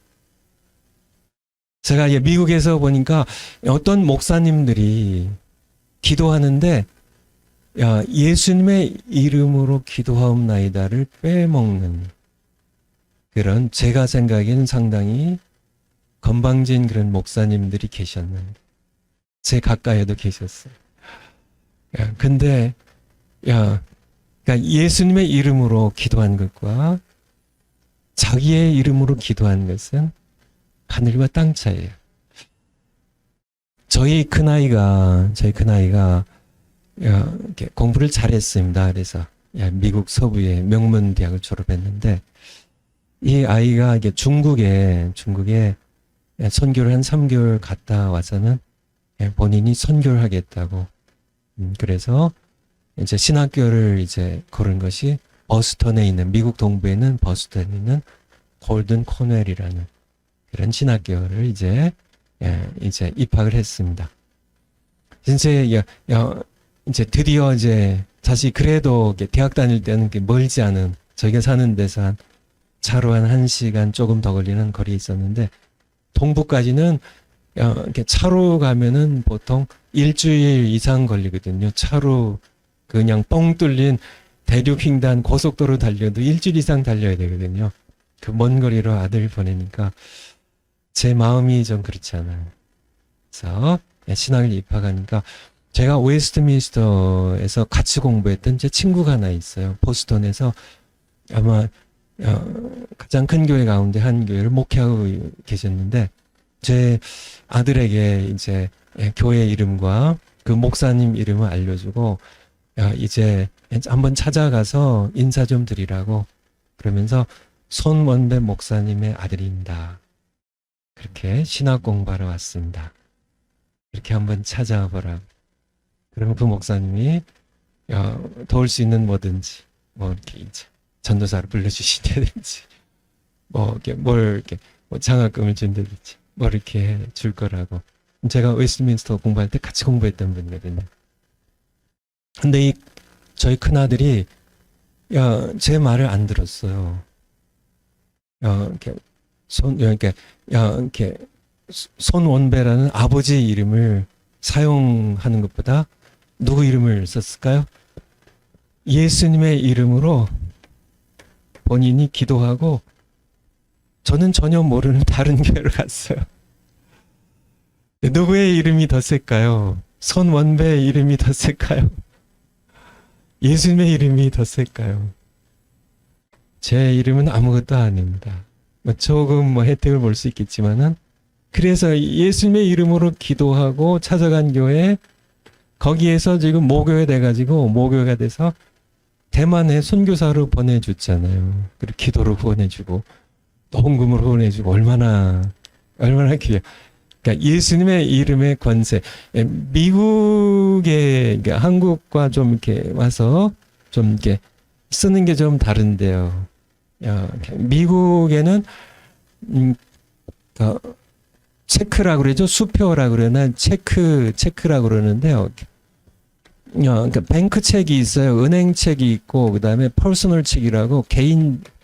Speaker 1: 제가 미국에서 보니까 어떤 목사님들이 기도하는데 예수님의 이름으로 기도하옵나이다를 빼먹는 그런 제가 생각에는 상당히 건방진 그런 목사님들이 계셨는데 제 가까이에도 계셨어요. 근데 그러니까 예수님의 이름으로 기도한 것과 자기의 이름으로 기도한 것은 하늘과 땅 차이예요. 저희 큰아이가 이렇게 공부를 잘했습니다. 그래서 미국 서부의 명문 대학을 졸업했는데, 이 아이가 이게 중국에 선교를 한 3개월 갔다 와서는 본인이 선교를 하겠다고, 그래서 이제 신학교를 이제 고른 것이 버스턴에 있는, 미국 동부에 있는 버스턴에 있는 골든 코넬이라는 그런 신학교를 이제 입학을 했습니다. 이제 드디어 이제 사실 그래도 대학 다닐 때는 멀지 않은, 저희가 사는 데서 한 차로 한 1시간 조금 더 걸리는 거리에 있었는데, 동부까지는 이렇게 차로 가면은 보통 일주일 이상 걸리거든요. 차로 그냥 뻥 뚫린 대륙횡단 고속도로 달려도 일주일 이상 달려야 되거든요. 그 먼 거리로 아들 보내니까 제 마음이 좀 그렇지 않아요. 그래서 신학을 입학하니까, 제가 웨스트민스터에서 같이 공부했던 제 친구가 하나 있어요. 보스턴에서 아마 가장 큰 교회 가운데 한 교회를 목회하고 계셨는데, 제 아들에게 이제 교회 이름과 그 목사님 이름을 알려주고, 이제 한번 찾아가서 인사 좀 드리라고, 그러면서 손원배 목사님의 아들입니다. 그렇게 신학 공부하러 왔습니다. 이렇게 한번 찾아와 보라고. 그러면 그 목사님이 도울 수 있는 뭐든지, 뭐 이렇게 이제 전도사를 불러주시다든지, 뭐 장학금을 준다든지, 뭐 이렇게 줄 거라고. 제가 웨스트민스터 공부할 때 같이 공부했던 분이거든요. 근데 저희 큰아들이 제 말을 안 들었어요. 이렇게 손원배라는 아버지 이름을 사용하는 것보다 누구 이름을 썼을까요? 예수님의 이름으로 본인이 기도하고, 저는 전혀 모르는 다른 교회로 갔어요. 누구의 이름이 더 셀까요? 손원배의 이름이 더 셀까요? 예수님의 이름이 더 셀까요? 제 이름은 아무것도 아닙니다. 조금 혜택을 볼 수 있겠지만은, 그래서 예수님의 이름으로 기도하고 찾아간 교회, 거기에서 지금 모교회 돼가지고, 모교회가 돼서 대만에 선교사로 보내줬잖아요. 그리고 기도로 보내주고, 헌금으로 보내주고, 얼마나 귀해요. 그러니까 예수님의 이름의 권세. 미국에, 그러니까 한국과 좀 이렇게 와서 좀 이렇게 쓰는 게 좀 다른데요. 미국에는 체크라고 그러죠. 수표라고 그러나 체크라고 그러는데요. 그러니까 뱅크 책이 있어요. 은행 책이 있고, 그 다음에 퍼스널 책이라고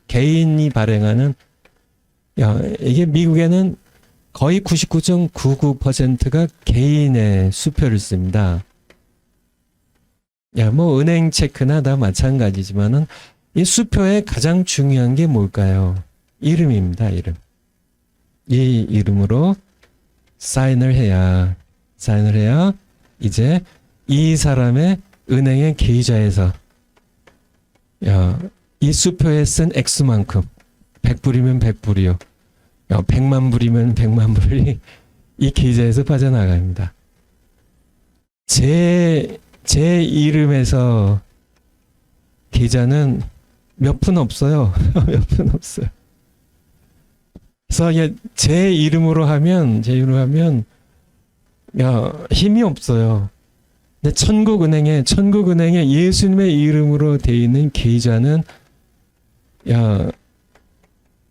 Speaker 1: 개인이 발행하는, 이게 미국에는 거의 99.99%가 개인의 수표를 씁니다. 뭐 은행 체크나 다 마찬가지지만은, 이 수표의 가장 중요한 게 뭘까요? 이름입니다. 이름. 이 이름으로 사인을 해야 이제 이 사람의 은행의 계좌에서 이 수표에 쓴 액수만큼, 100불이면 100불이요, 100만 불이면 100만 불이 이 계좌에서 빠져나갑니다. 제 이름에서 계좌는 몇 푼 없어요. 몇 푼 없어요. 그래서 제 이름으로 하면 힘이 없어요. 근데 천국은행에 예수님의 이름으로 되어 있는 계좌는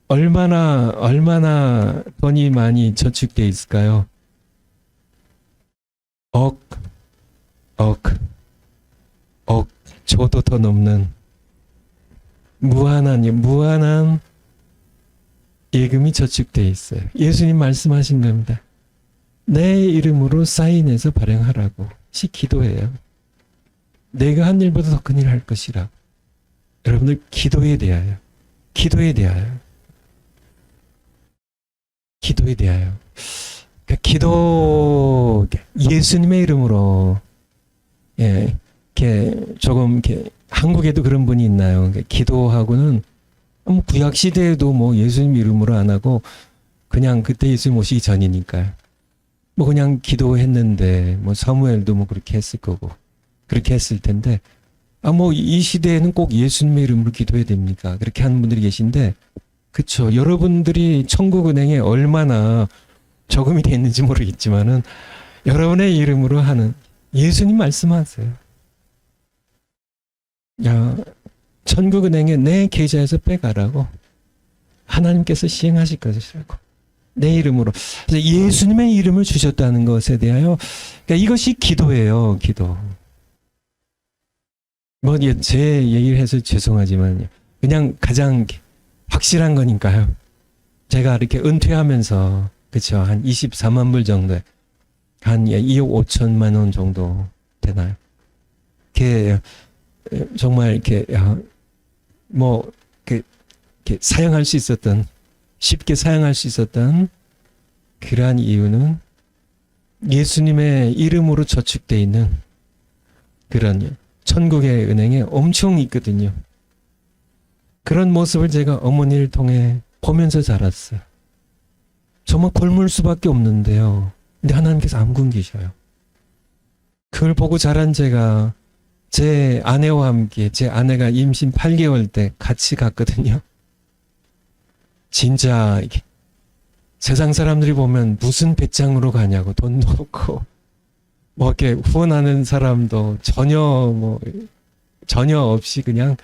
Speaker 1: 얼마나 돈이 많이 저축돼 있을까요? 억 조도 더 넘는 무한한 예금이 저축돼 있어요. 예수님 말씀하신 겁니다. 내 이름으로 사인해서 발행하라고. 기도해요. 내가 한 일보다 더 큰 일을 할 것이라. 여러분들 기도에 대하여 그러니까 기도, 예수님의 이름으로, 이렇게 조금 이렇게 한국에도 그런 분이 있나요? 그러니까 기도하고는 뭐 구약 시대에도 뭐 예수님 이름으로 안 하고 그냥 그때 예수님 오시기 전이니까요. 뭐 그냥 기도했는데 뭐 사무엘도 뭐 그렇게 했을 거고 그렇게 했을 텐데 뭐 이 시대에는 꼭 예수님의 이름으로 기도해야 됩니까? 그렇게 하는 분들이 계신데 그쵸. 여러분들이 천국은행에 얼마나 저금이 돼 있는지 모르겠지만은 여러분의 이름으로 하는 예수님 말씀하세요. 야, 천국은행에 내 계좌에서 빼가라고 하나님께서 시행하실 것이라고 내 이름으로. 그래서 예수님의 이름을 주셨다는 것에 대하여 그러니까 이것이 기도예요. 기도. 뭐 제 얘기를 해서 죄송하지만 그냥 가장 확실한 거니까요. 제가 이렇게 은퇴하면서 그쵸 한 24만 불 정도 한 2억 5천만 원 정도 되나요? 이렇게 정말 이렇게 뭐 이렇게 사용할 수 있었던 쉽게 사용할 수 있었던 그러한 이유는 예수님의 이름으로 저축돼 있는 그런 천국의 은행에 엄청 있거든요. 그런 모습을 제가 어머니를 통해 보면서 자랐어요. 정말 굶을 수밖에 없는데요. 근데 하나님께서 안 굶기셔요. 그걸 보고 자란 제가 제 아내와 함께 제 아내가 임신 8개월 때 같이 갔거든요. 진짜 이게 세상 사람들이 보면 무슨 배짱으로 가냐고 돈도 없고 뭐 이렇게 후원하는 사람도 전혀 없이 그냥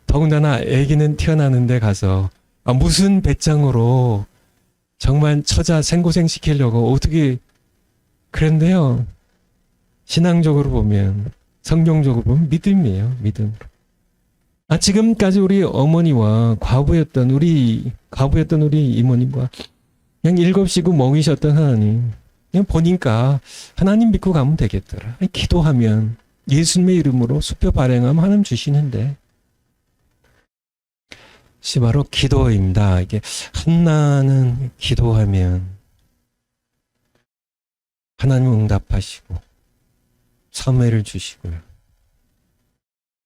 Speaker 1: 더군다나 아기는 태어나는데 가서 무슨 배짱으로 정말 처자 생고생 시키려고 어떻게 그런데요. 신앙적으로 보면 성경적으로 보면 믿음이에요. 믿음으로. 지금까지 우리 어머니와 과부였던 우리 이모님과 그냥 7시고 먹이셨던 하나님 그냥 보니까 하나님 믿고 가면 되겠더라. 기도하면 예수님의 이름으로 수표 발행하면 하나님 주시는데 바로 기도입니다. 이게 한나는 기도하면 하나님 응답하시고 사무엘을 주시고요.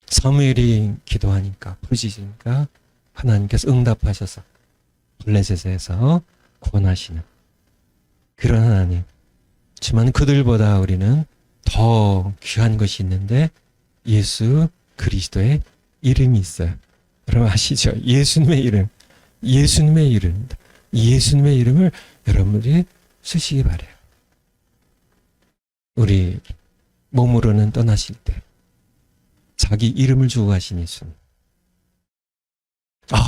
Speaker 1: 사무엘이 기도하니까 부르짖으니까 하나님께서 응답하셔서 블레셋에서 구원하시는 그런 하나님. 하지만 그들보다 우리는 더 귀한 것이 있는데 예수 그리스도의 이름이 있어요. 여러분 아시죠? 예수님의 이름. 예수님의 이름을 여러분들이 쓰시기 바라요. 우리 몸으로는 떠나실 때 자기 이름을 주고 가신 예수님.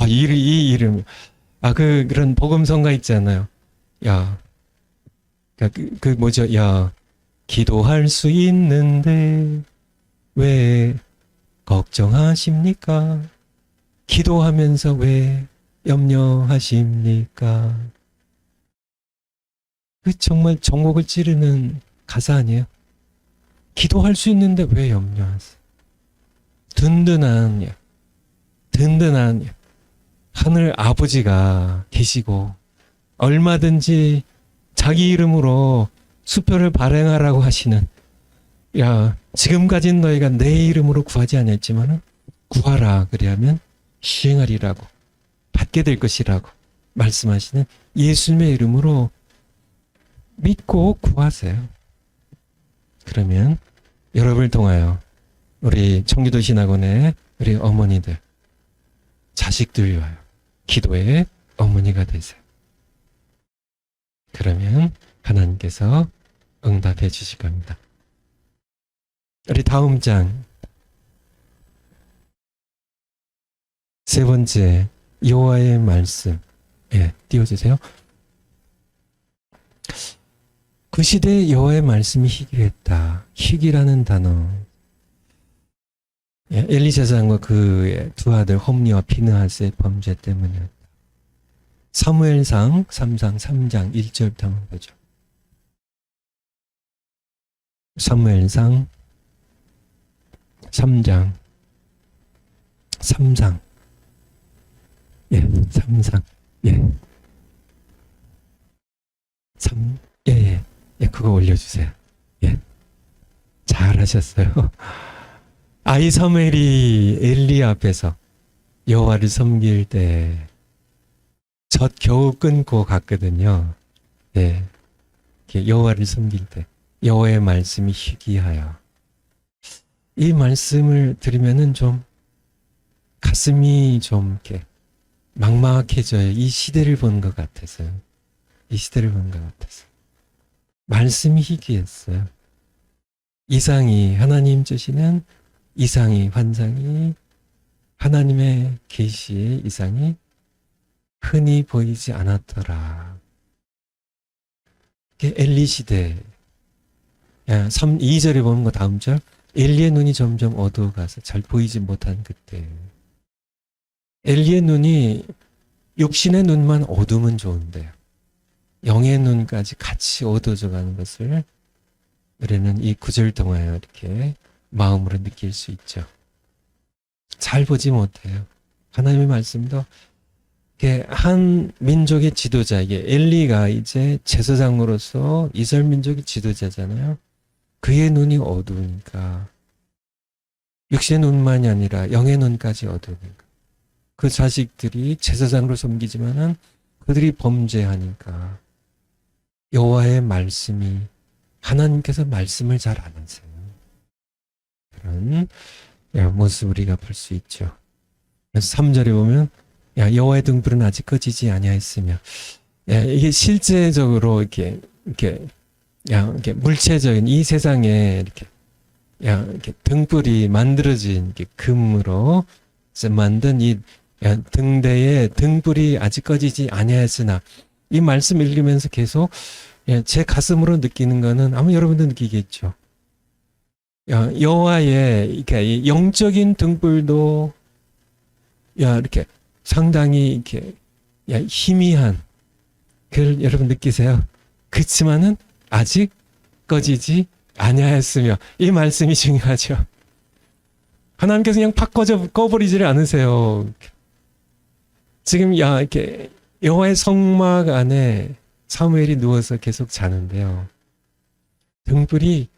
Speaker 1: 이 이름. 그런 복음성가 있잖아요. 뭐죠? 기도할 수 있는데 왜 걱정하십니까? 기도하면서 왜 염려하십니까? 정말 전곡을 찌르는 가사 아니에요? 기도할 수 있는데 왜 염려하세요? 든든한 하늘 아버지가 계시고 얼마든지 자기 이름으로 수표를 발행하라고 하시는 지금까지는 너희가 내 이름으로 구하지 않았지만 구하라 그리하면 시행하리라고 받게 될 것이라고 말씀하시는 예수님의 이름으로 믿고 구하세요. 그러면 여러분을 통하여 우리 청기도 신학원의 우리 어머니들 자식들 위하여 기도의 어머니가 되세요. 그러면 하나님께서 응답해 주실 겁니다. 우리 다음 장 세 번째 여호와의 말씀 띄워주세요. 그 시대에 여호와의 말씀이 희귀했다. 희귀라는 단어 엘리 제사장과 그의 두 아들 홈리와 비느하스의 범죄 때문이었다. 사무엘상 3장 3장 1절부터 한번 보죠. 사무엘상 3장 3장 3 그거 올려주세요. 잘하셨어요. 아이 사무엘이 엘리 앞에서 여호와를 섬길 때 젖 겨우 끊고 갔거든요. 예, 이렇게 여호와를 섬길 때 여호와의 말씀이 희귀하여 이 말씀을 들으면은 좀 가슴이 좀 이렇게 막막해져요. 이 시대를 본 것 같아서요. 이 시대를 본 것 같아서 말씀이 희귀했어요. 이상이 하나님 주시는 이상이 환상이 하나님의 계시의 이상이 흔히 보이지 않았더라. 이게 엘리 시대 2절에 보면 거 다음 절 엘리의 눈이 점점 어두워가서 잘 보이지 못한 그때 엘리의 눈이 육신의 눈만 어두우면 좋은데요. 영의 눈까지 같이 어두워져 가는 것을 우리는 이 구절 통하여 이렇게 마음으로 느낄 수 있죠. 잘 보지 못해요. 하나님의 말씀도 한 민족의 지도자에게 엘리가 이제 제사장으로서 이스라엘 민족의 지도자잖아요. 그의 눈이 어두우니까 육신의 눈만이 아니라 영의 눈까지 어두우니까 그 자식들이 제사장으로 섬기지만은 그들이 범죄하니까 여호와의 말씀이 하나님께서 말씀을 잘 안 하세요. 그런 모습 우리가 볼 수 있죠. 그래서 3절에 보면 여호와의 등불은 아직 꺼지지 아니하였으며 이게 실제적으로 이렇게 물체적인 이 세상에 이렇게 등불이 만들어진 이렇게 금으로 만든 이 등대에 등불이 아직 꺼지지 아니하였으나 이 말씀 읽으면서 계속 제 가슴으로 느끼는 거는 아마 여러분도 느끼겠죠. 여호와의 이렇게 영적인 등불도 이렇게 상당히 이렇게 희미한 그걸 여러분 느끼세요. 그렇지만은 아직 꺼지지 아니하였으며 이 말씀이 중요하죠. 하나님께서 그냥 팍 꺼버리지를 않으세요. 지금 이렇게 여호와의 성막 안에 사무엘이 누워서 계속 자는데요. 등불이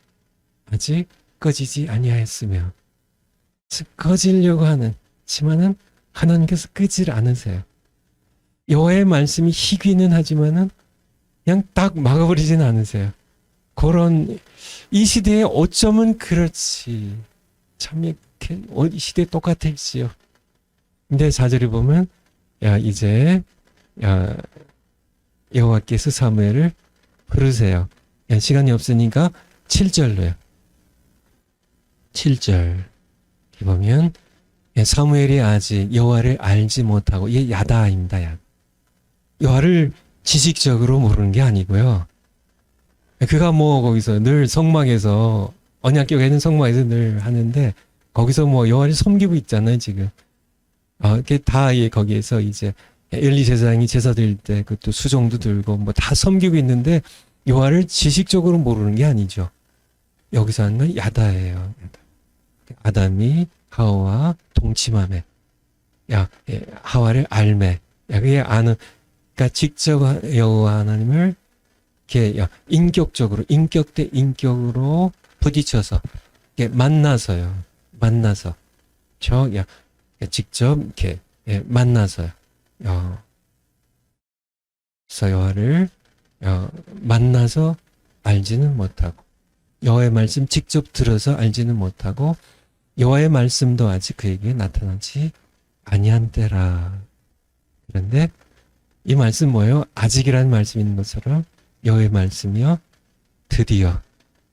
Speaker 1: 아직 꺼지지 아니하였으며 꺼지려고 하지만은 하나님께서 끄질 않으세요. 여호와의 말씀이 희귀는 하지만은 그냥 딱 막아버리지는 않으세요. 그런 이 시대에 어쩌면 그렇지. 참 이렇게 이 시대 똑같을지요. 근데 4절에 보면 이제 여호와께서 사무엘을 부르세요. 시간이 없으니까 7절로요. 7절 보면 사무엘이 아직 여호와를 알지 못하고 이게 야다입니다. 여호와를 지식적으로 모르는 게 아니고요. 그가 거기서 늘 성막에서 언약궤에 있는 성막에서 늘 하는데 거기서 여호와를 섬기고 있잖아요 지금. 그게 다 거기에서 이제 엘리 제사장이 제사 드릴 때 그것도 수종도 들고 다 섬기고 있는데 여호와를 지식적으로 모르는 게 아니죠. 여기서 하는 건 야다예요. 아담이 하와와 동침함에 하와를 알매 그게 아는 그러니까 직접 여호와 하나님을 이렇게 인격 대 인격으로 부딪혀서 이렇게 만나서 직접 이렇게 만나서요. 그래서 여호와를 만나서 알지는 못하고 여호와의 말씀 직접 들어서 알지는 못하고 여호와의 말씀도 아직 그에게 나타나지 아니한 때라. 그런데 이 말씀 뭐예요? 아직이라는 말씀이 있는 것처럼 여호와의 말씀이요 드디어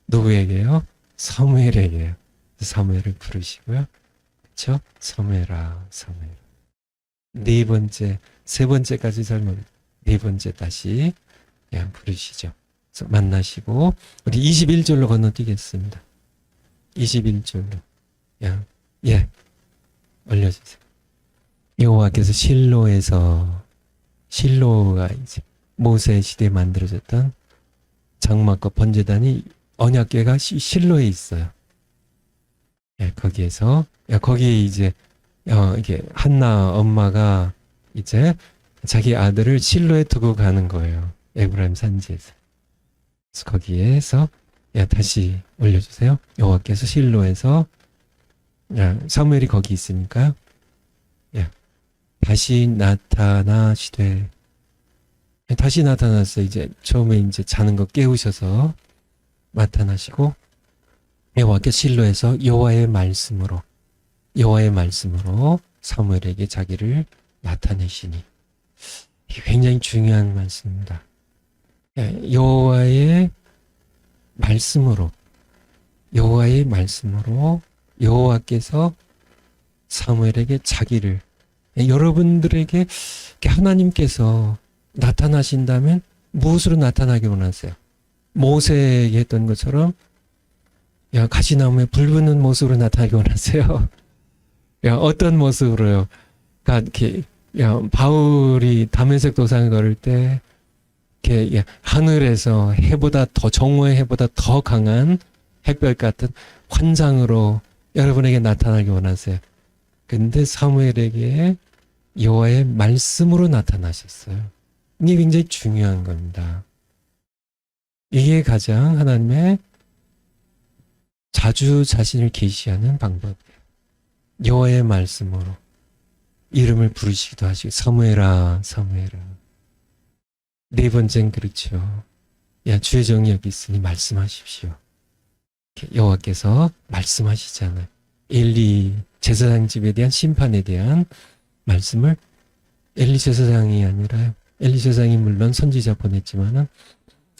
Speaker 1: 누구에게요? 사무엘에게요. 사무엘을 부르시고요. 그렇죠? 사무엘아. 네 번째, 세 번째까지 설명. 네 번째 다시 부르시죠. 그래서 만나시고 우리 21절로 건너뛰겠습니다. 21절로. 올려주세요. 여호와께서 실로가 이제 모세 시대에 만들어졌던 장막과 번제단이 언약궤가 실로에 있어요. 거기에서 거기에 이제 이게 한나 엄마가 이제 자기 아들을 실로에 두고 가는 거예요. 에브라임 산지에서. 그래서 거기에서 다시 올려주세요. 여호와께서 실로에서 사무엘이 거기 있으니까요. 다시 나타나시되, 다시 나타났어. 이제 처음에 이제 자는 거 깨우셔서 나타나시고, 여호와께 실로에서 여호와의 말씀으로 사무엘에게 자기를 나타내시니. 이게 굉장히 중요한 말씀입니다. 여호와의 말씀으로 여호와께서 사무엘에게 자기를, 여러분들에게 하나님께서 나타나신다면 무엇으로 나타나기 원하세요? 모세에게 했던 것처럼 가시나무에 불 붙는 모습으로 나타나기 원하세요? 어떤 모습으로요? 이렇게 바울이 다메섹 도상에 걸을 때 이렇게 하늘에서 해보다 더, 정오의 해보다 더 강한 햇볕 같은 환상으로 여러분에게 나타나기 원하세요. 근데 사무엘에게 여호와의 말씀으로 나타나셨어요. 이게 굉장히 중요한 겁니다. 이게 가장 하나님의 자주 자신을 계시하는 방법이에요. 여호와의 말씀으로 이름을 부르시기도 하시고, 사무엘아, 사무엘아. 네 번째는 그렇죠. 주의 종이 여기 있으니 말씀하십시오. 여호와께서 말씀하시잖아요. 엘리 제사장 집에 대한 심판에 대한 말씀을 엘리 제사장이 아니라, 엘리 제사장이 물론 선지자 보냈지만은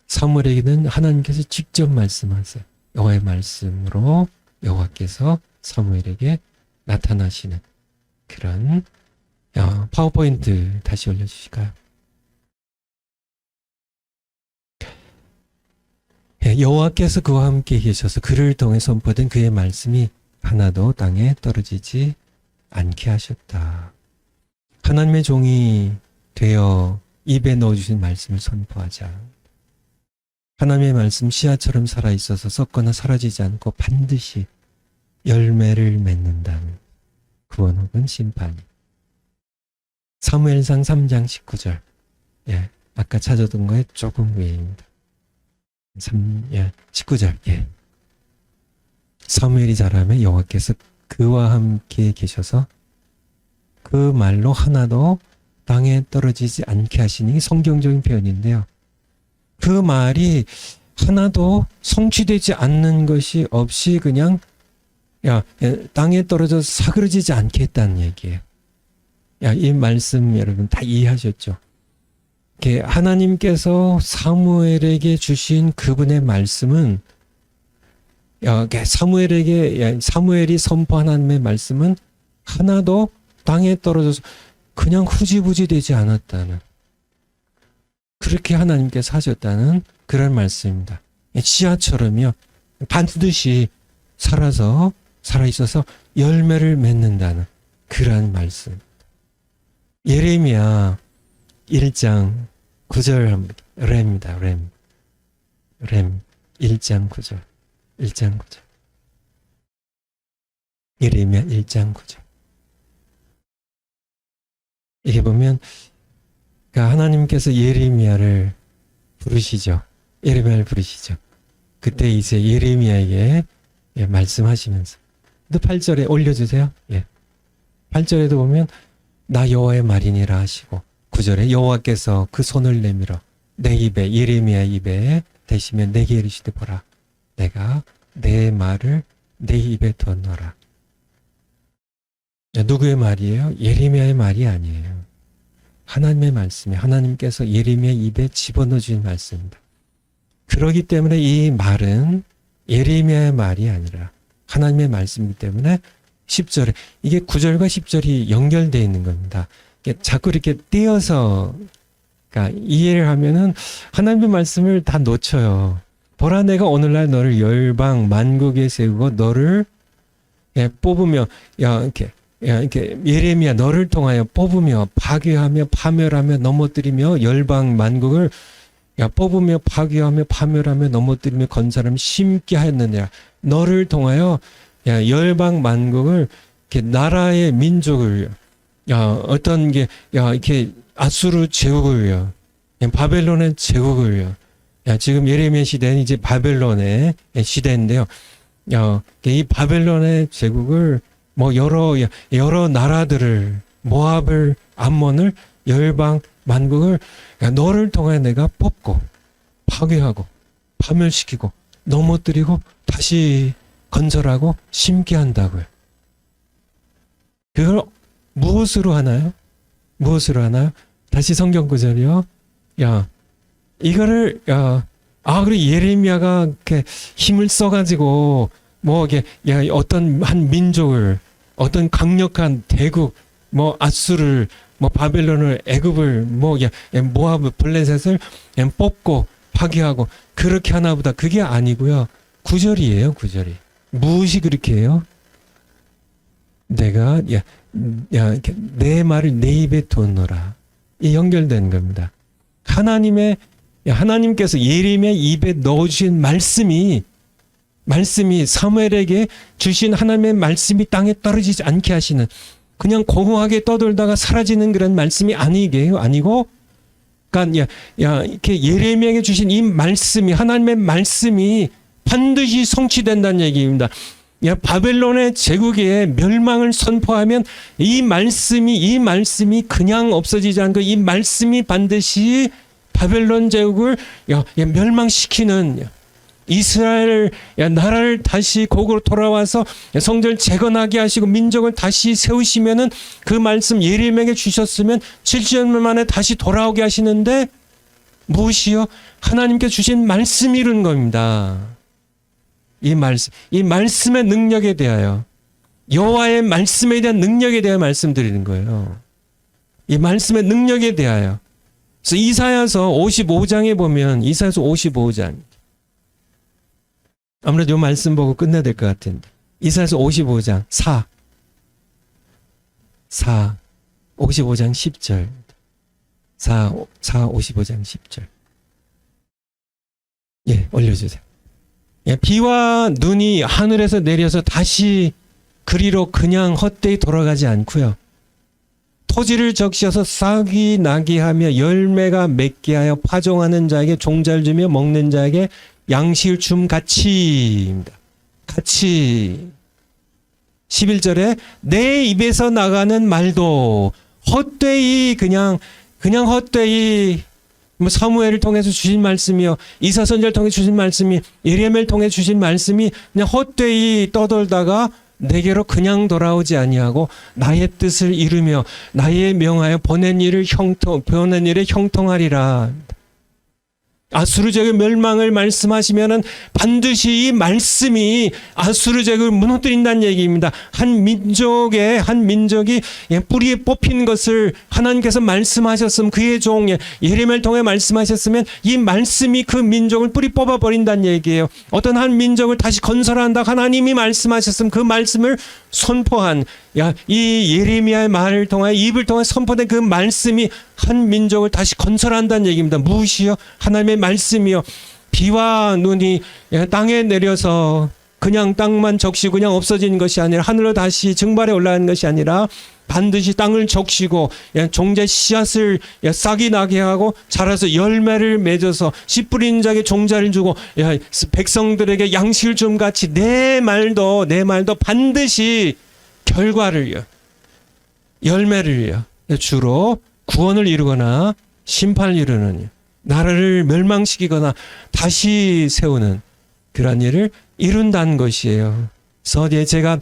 Speaker 1: 사무엘에게는 하나님께서 직접 말씀하세요. 여호와의 말씀으로 여호와께서 사무엘에게 나타나시는 그런 파워포인트 다시 올려주실까요? 여호와께서 그와 함께 계셔서 그를 통해 선포된 그의 말씀이 하나도 땅에 떨어지지 않게 하셨다. 하나님의 종이 되어 입에 넣어주신 말씀을 선포하자. 하나님의 말씀 씨앗처럼 살아있어서 썩거나 사라지지 않고 반드시 열매를 맺는다는 구원 혹은 심판이. 사무엘상 3장 19절. 아까 찾아둔 거에 조금 위에입니다. 19절. 사무엘이 자라매 여호와께서 그와 함께 계셔서 그 말로 하나도 땅에 떨어지지 않게 하시니 성경적인 표현인데요. 그 말이 하나도 성취되지 않는 것이 없이 그냥 땅에 떨어져서 사그러지지 않게 했다는 얘기예요. 이 말씀 여러분 다 이해하셨죠? 하나님께서 사무엘에게 주신 그분의 말씀은, 사무엘이 선포한 하나님의 말씀은 하나도 땅에 떨어져서 그냥 후지부지 되지 않았다는, 그렇게 하나님께서 하셨다는 그런 말씀입니다. 씨앗처럼요, 반드시 살아있어서 열매를 맺는다는 그런 말씀. 예레미야 1장 9절 한번, 렘입니다. 렘 1장 9절. 예레미야 1장 9절. 이게 보면 하나님께서 예레미야를 부르시죠. 그때 이제 예레미야에게 말씀하시면서 또 8절에 올려주세요. 8절에도 보면 나 여호와의 말이니라 하시고, 9절에 여호와께서 그 손을 내밀어 내 입에, 예레미야 입에 대시며 내게 이르시되 보라, 내가 내 말을 내 입에 뒀노라. 누구의 말이에요? 예레미야의 말이 아니에요. 하나님의 말씀이, 하나님께서 예레미야 입에 집어넣어 주신 말씀입니다. 그렇기 때문에 이 말은 예레미야의 말이 아니라 하나님의 말씀이기 때문에 10절에, 이게 9절과 10절이 연결되어 있는 겁니다. 자꾸 이렇게 띄어서 이해를 하면은 하나님의 말씀을 다 놓쳐요. 보라, 내가 오늘날 너를 열방 만국에 세우고 너를 뽑으며, 이렇게 예레미야 너를 통하여 뽑으며 파괴하며 파멸하며 넘어뜨리며 열방 만국을 뽑으며 파괴하며 파멸하며 넘어뜨리며 건설하며 심게 하였느냐. 너를 통하여 열방 만국을, 이렇게 나라의 민족을, 어떤 게 이렇게 아수르 제국을요, 바벨론의 제국을요. 지금 예레미야 시대는 이제 바벨론의 시대인데요. 이 바벨론의 제국을 뭐 여러 나라들을, 모압을, 암몬을, 열방 만국을 너를 통해 내가 뽑고 파괴하고 파멸시키고 넘어뜨리고 다시 건설하고 심게 한다고요. 그걸 무엇으로 하나요? 무엇으로 하나요? 다시 성경 구절이요. 이거를 그리고 예레미야가 이렇게 힘을 써가지고 뭐 이게 어떤 한 민족을, 어떤 강력한 대국, 뭐 아수를, 뭐 바벨론을, 애굽을, 뭐 모압, 블레셋을 뽑고 파괴하고 그렇게 하나보다. 그게 아니고요. 9절이에요. 9절이. 무엇이 그렇게 해요? 내가 내 말을 내 입에 두어놓으라. 이 연결된 겁니다. 하나님께서 예레미야 입에 넣어주신 말씀이 사무엘에게 주신 하나님의 말씀이 땅에 떨어지지 않게 하시는, 그냥 공허하게 떠돌다가 사라지는 그런 말씀이 아니고, 그러니까 이렇게 예레미야에게 주신 이 말씀이, 하나님의 말씀이 반드시 성취된다는 얘기입니다. 바벨론의 제국의 멸망을 선포하면 이 말씀이 그냥 없어지지 않고 이 말씀이 반드시 바벨론 제국을 멸망시키는, 이스라엘 나라를 다시 고국으로 돌아와서 성전을 재건하게 하시고 민족을 다시 세우시면은, 그 말씀 예레미야에게 주셨으면 7년 만에 다시 돌아오게 하시는데, 무엇이요? 하나님께 주신 말씀이 이룬 겁니다. 이 말씀의 능력에 대하여, 여호와의 말씀에 대한 능력에 대하여 말씀드리는 거예요. 이 말씀의 능력에 대하여. 그래서 이사야서 55장에 보면, 이사야서 55장, 아무래도 이 말씀 보고 끝내야 될 것 같은데, 이사야서 55장 55장 10절, 55장 10절. 올려주세요. 비와 눈이 하늘에서 내려서 다시 그리로 그냥 헛되이 돌아가지 않고요. 토지를 적셔서 싹이 나게 하며 열매가 맺게 하여 파종하는 자에게 종자를 주며 먹는 자에게 양식을 줌 같이입니다. 같이. 11절에 내 입에서 나가는 말도 헛되이 그냥 헛되이, 뭐 사무엘을 통해서 주신 말씀이요, 이사 선지자를 통해 주신 말씀이, 예레미야를 통해 주신 말씀이 그냥 헛되이 떠돌다가 내게로 그냥 돌아오지 아니하고 나의 뜻을 이루며 나의 명하여 보낸 일에 형통하리라. 아수르 제국의 멸망을 말씀하시면은 반드시 이 말씀이 아수르 제국을 무너뜨린다는 얘기입니다. 한 민족이 뿌리에 뽑힌 것을 하나님께서 말씀하셨으면, 그의 종 예레미야를 통해 말씀하셨으면 이 말씀이 그 민족을 뿌리 뽑아 버린다는 얘기예요. 어떤 한 민족을 다시 건설한다 하나님이 말씀하셨으면 그 말씀을 선포한, 이 예레미야의 말을 통해, 입을 통해 선포된 그 말씀이 한 민족을 다시 건설한다는 얘기입니다. 무엇이요? 하나님의 말씀이요. 비와 눈이 땅에 내려서 그냥 땅만 적시고 그냥 없어지는 것이 아니라, 하늘로 다시 증발해 올라가는 것이 아니라, 반드시 땅을 적시고 종자 씨앗을 싹이 나게 하고 자라서 열매를 맺어서 씨 뿌리는 자에게 종자를 주고 백성들에게 양식을 좀 같이 내 말도 반드시 결과를요, 열매를요, 주로 구원을 이루거나 심판을 이루는, 나라를 멸망시키거나 다시 세우는 그런 일을 이룬다는 것이에요. 그래서 제가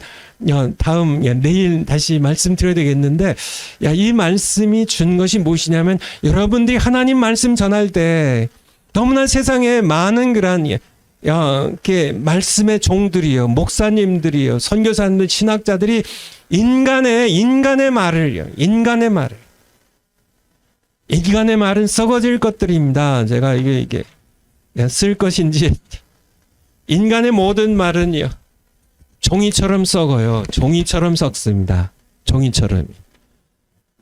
Speaker 1: 내일 다시 말씀드려야 되겠는데, 이 말씀이 준 것이 무엇이냐면, 여러분들이 하나님 말씀 전할 때 너무나 세상에 많은 그런 이렇게 말씀의 종들이요, 목사님들이요, 선교사님들, 신학자들이 인간의 말은 썩어질 것들입니다. 제가 이게 쓸 것인지, 인간의 모든 말은요, 종이처럼 썩어요. 종이처럼 썩습니다. 종이처럼.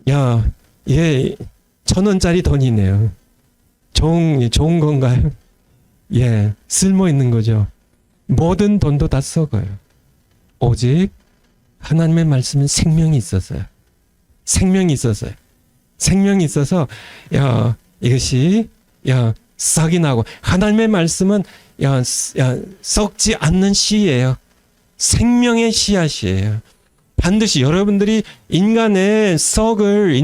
Speaker 1: 얘 1,000원짜리 돈이네요. 좋은 건가요? 쓸모 있는 거죠. 모든 돈도 다 썩어요. 오직 하나님의 말씀은 생명이 있어서요. 생명이 있어서 이것이 싹이 나고, 하나님의 말씀은 썩지 않는 씨예요. 생명의 씨앗이에요. 반드시 여러분들이 인간의 썩을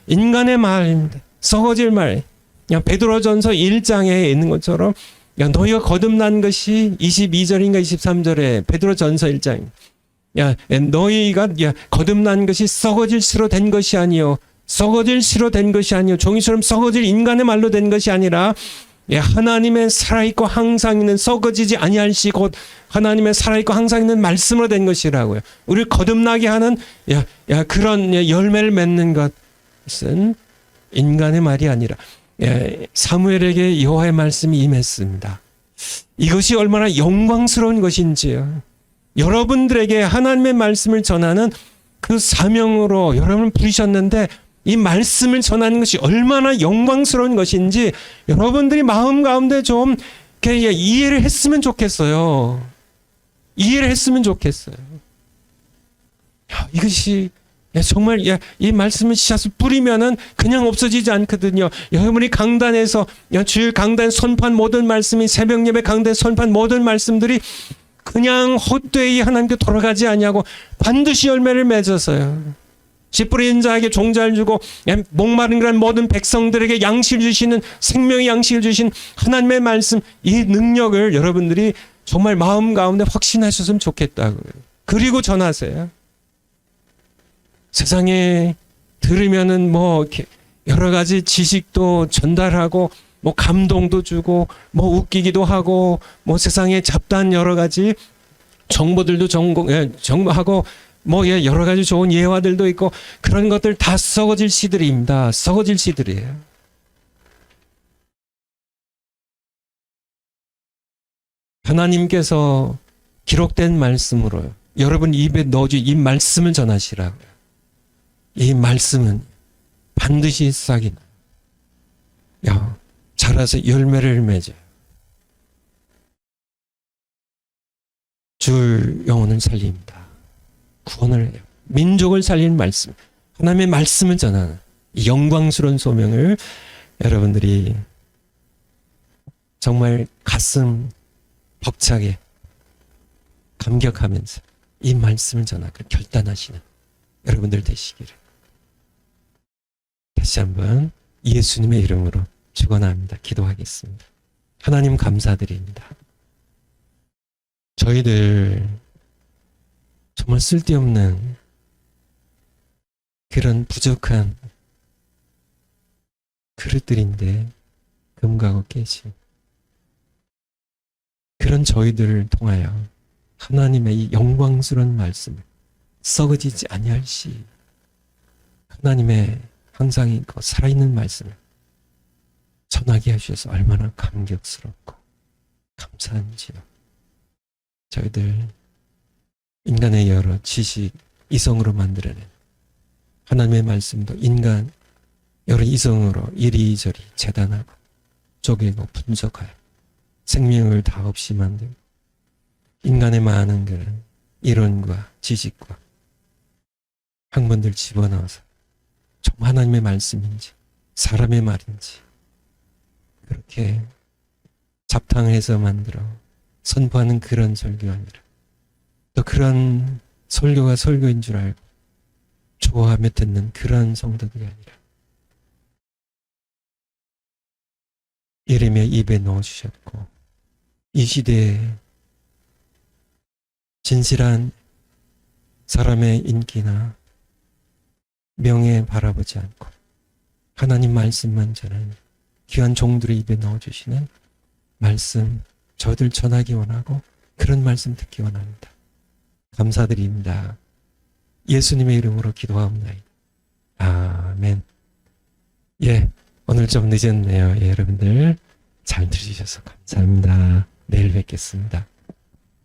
Speaker 1: 인간의 말입니다. 썩어질 말. 그냥 베드로전서 1장에 있는 것처럼 야, 너희가 거듭난 것이 22절인가 23절에 베드로전서 1장. 야, 너희가 거듭난 것이 썩어질 씨로 된 것이 아니요. 썩어질 씨로 된 것이 아니요. 종이처럼 썩어질 인간의 말로 된 것이 아니라 하나님의 살아있고 항상 있는 썩어지지 아니할 시 곧 하나님의 살아있고 항상 있는 말씀으로 된 것이라고요. 우리를 거듭나게 하는 그런 열매를 맺는 것은 인간의 말이 아니라 사무엘에게 여호와의 말씀이 임했습니다. 이것이 얼마나 영광스러운 것인지요. 여러분들에게 하나님의 말씀을 전하는 그 사명으로 여러분을 부르셨는데 이 말씀을 전하는 것이 얼마나 영광스러운 것인지 여러분들이 마음 가운데 좀 이해를 했으면 좋겠어요. 이해를 했으면 좋겠어요. 이것이 정말 이 말씀을 씨앗을 뿌리면은 그냥 없어지지 않거든요. 여러분이 강단에서 주일 강단 선포한 모든 말씀이 새벽 예배 강단 선포한 모든 말씀들이 그냥 헛되이 하나님께 돌아가지 아니하고 반드시 열매를 맺어서요. 씨 뿌리는 자에게 종자를 주고 목마른 그런 모든 백성들에게 양식을 주시는 생명의 양식을 주신 하나님의 말씀, 이 능력을 여러분들이 정말 마음 가운데 확신하셨으면 좋겠다고요. 그리고 전하세요. 세상에 들으면은 이렇게 여러 가지 지식도 전달하고 감동도 주고 웃기기도 하고 세상에 잡다한 여러 가지 정보들도 정보하고 여러 가지 좋은 예화들도 있고 그런 것들 다 썩어질 씨들입니다. 썩어질 씨들이에요. 하나님께서 기록된 말씀으로 여러분 입에 넣어주 이 말씀을 전하시라고요. 이 말씀은 반드시 싹이 나요. 자라서 열매를 맺어요. 줄 영혼을 살립니다. 구원을 해요. 민족을 살리는 말씀. 하나님의 말씀을 전하는 이 영광스러운 소명을 여러분들이 정말 가슴 벅차게 감격하면서 이 말씀을 전하고 결단하시는 여러분들 되시기를 다시 한번 예수님의 이름으로 축원합니다. 기도하겠습니다. 하나님 감사드립니다. 저희들 정말 쓸데없는 그런 부족한 그릇들인데 금가고 깨지 그런 저희들을 통하여 하나님의 이 영광스러운 말씀을 썩어지지 아니할 시 하나님의 항상 있고 살아있는 말씀을 전하게 하셔서 얼마나 감격스럽고 감사한지요. 저희들 인간의 여러 지식, 이성으로 만들어낸 하나님의 말씀도 인간 여러 이성으로 이리저리 재단하고 쪼개고 분석하여 생명을 다 없이 만들고 인간의 많은 그런 이론과 지식과 학문들 집어넣어서 정말 하나님의 말씀인지 사람의 말인지 그렇게 잡탕해서 만들어 선포하는 그런 설교가 아니라 또 그런 설교가 설교인 줄 알고 좋아하며 듣는 그런 성도들이 아니라 예레미야 입에 넣어주셨고 이 시대에 진실한 사람의 인기나 명예 바라보지 않고 하나님 말씀만 전하는 귀한 종들의 입에 넣어주시는 말씀 저들 전하기 원하고 그런 말씀 듣기 원합니다. 감사드립니다. 예수님의 이름으로 기도하옵나이다. 아멘. 오늘 좀 늦었네요. 여러분들 잘 들으셔서 감사합니다. 내일 뵙겠습니다.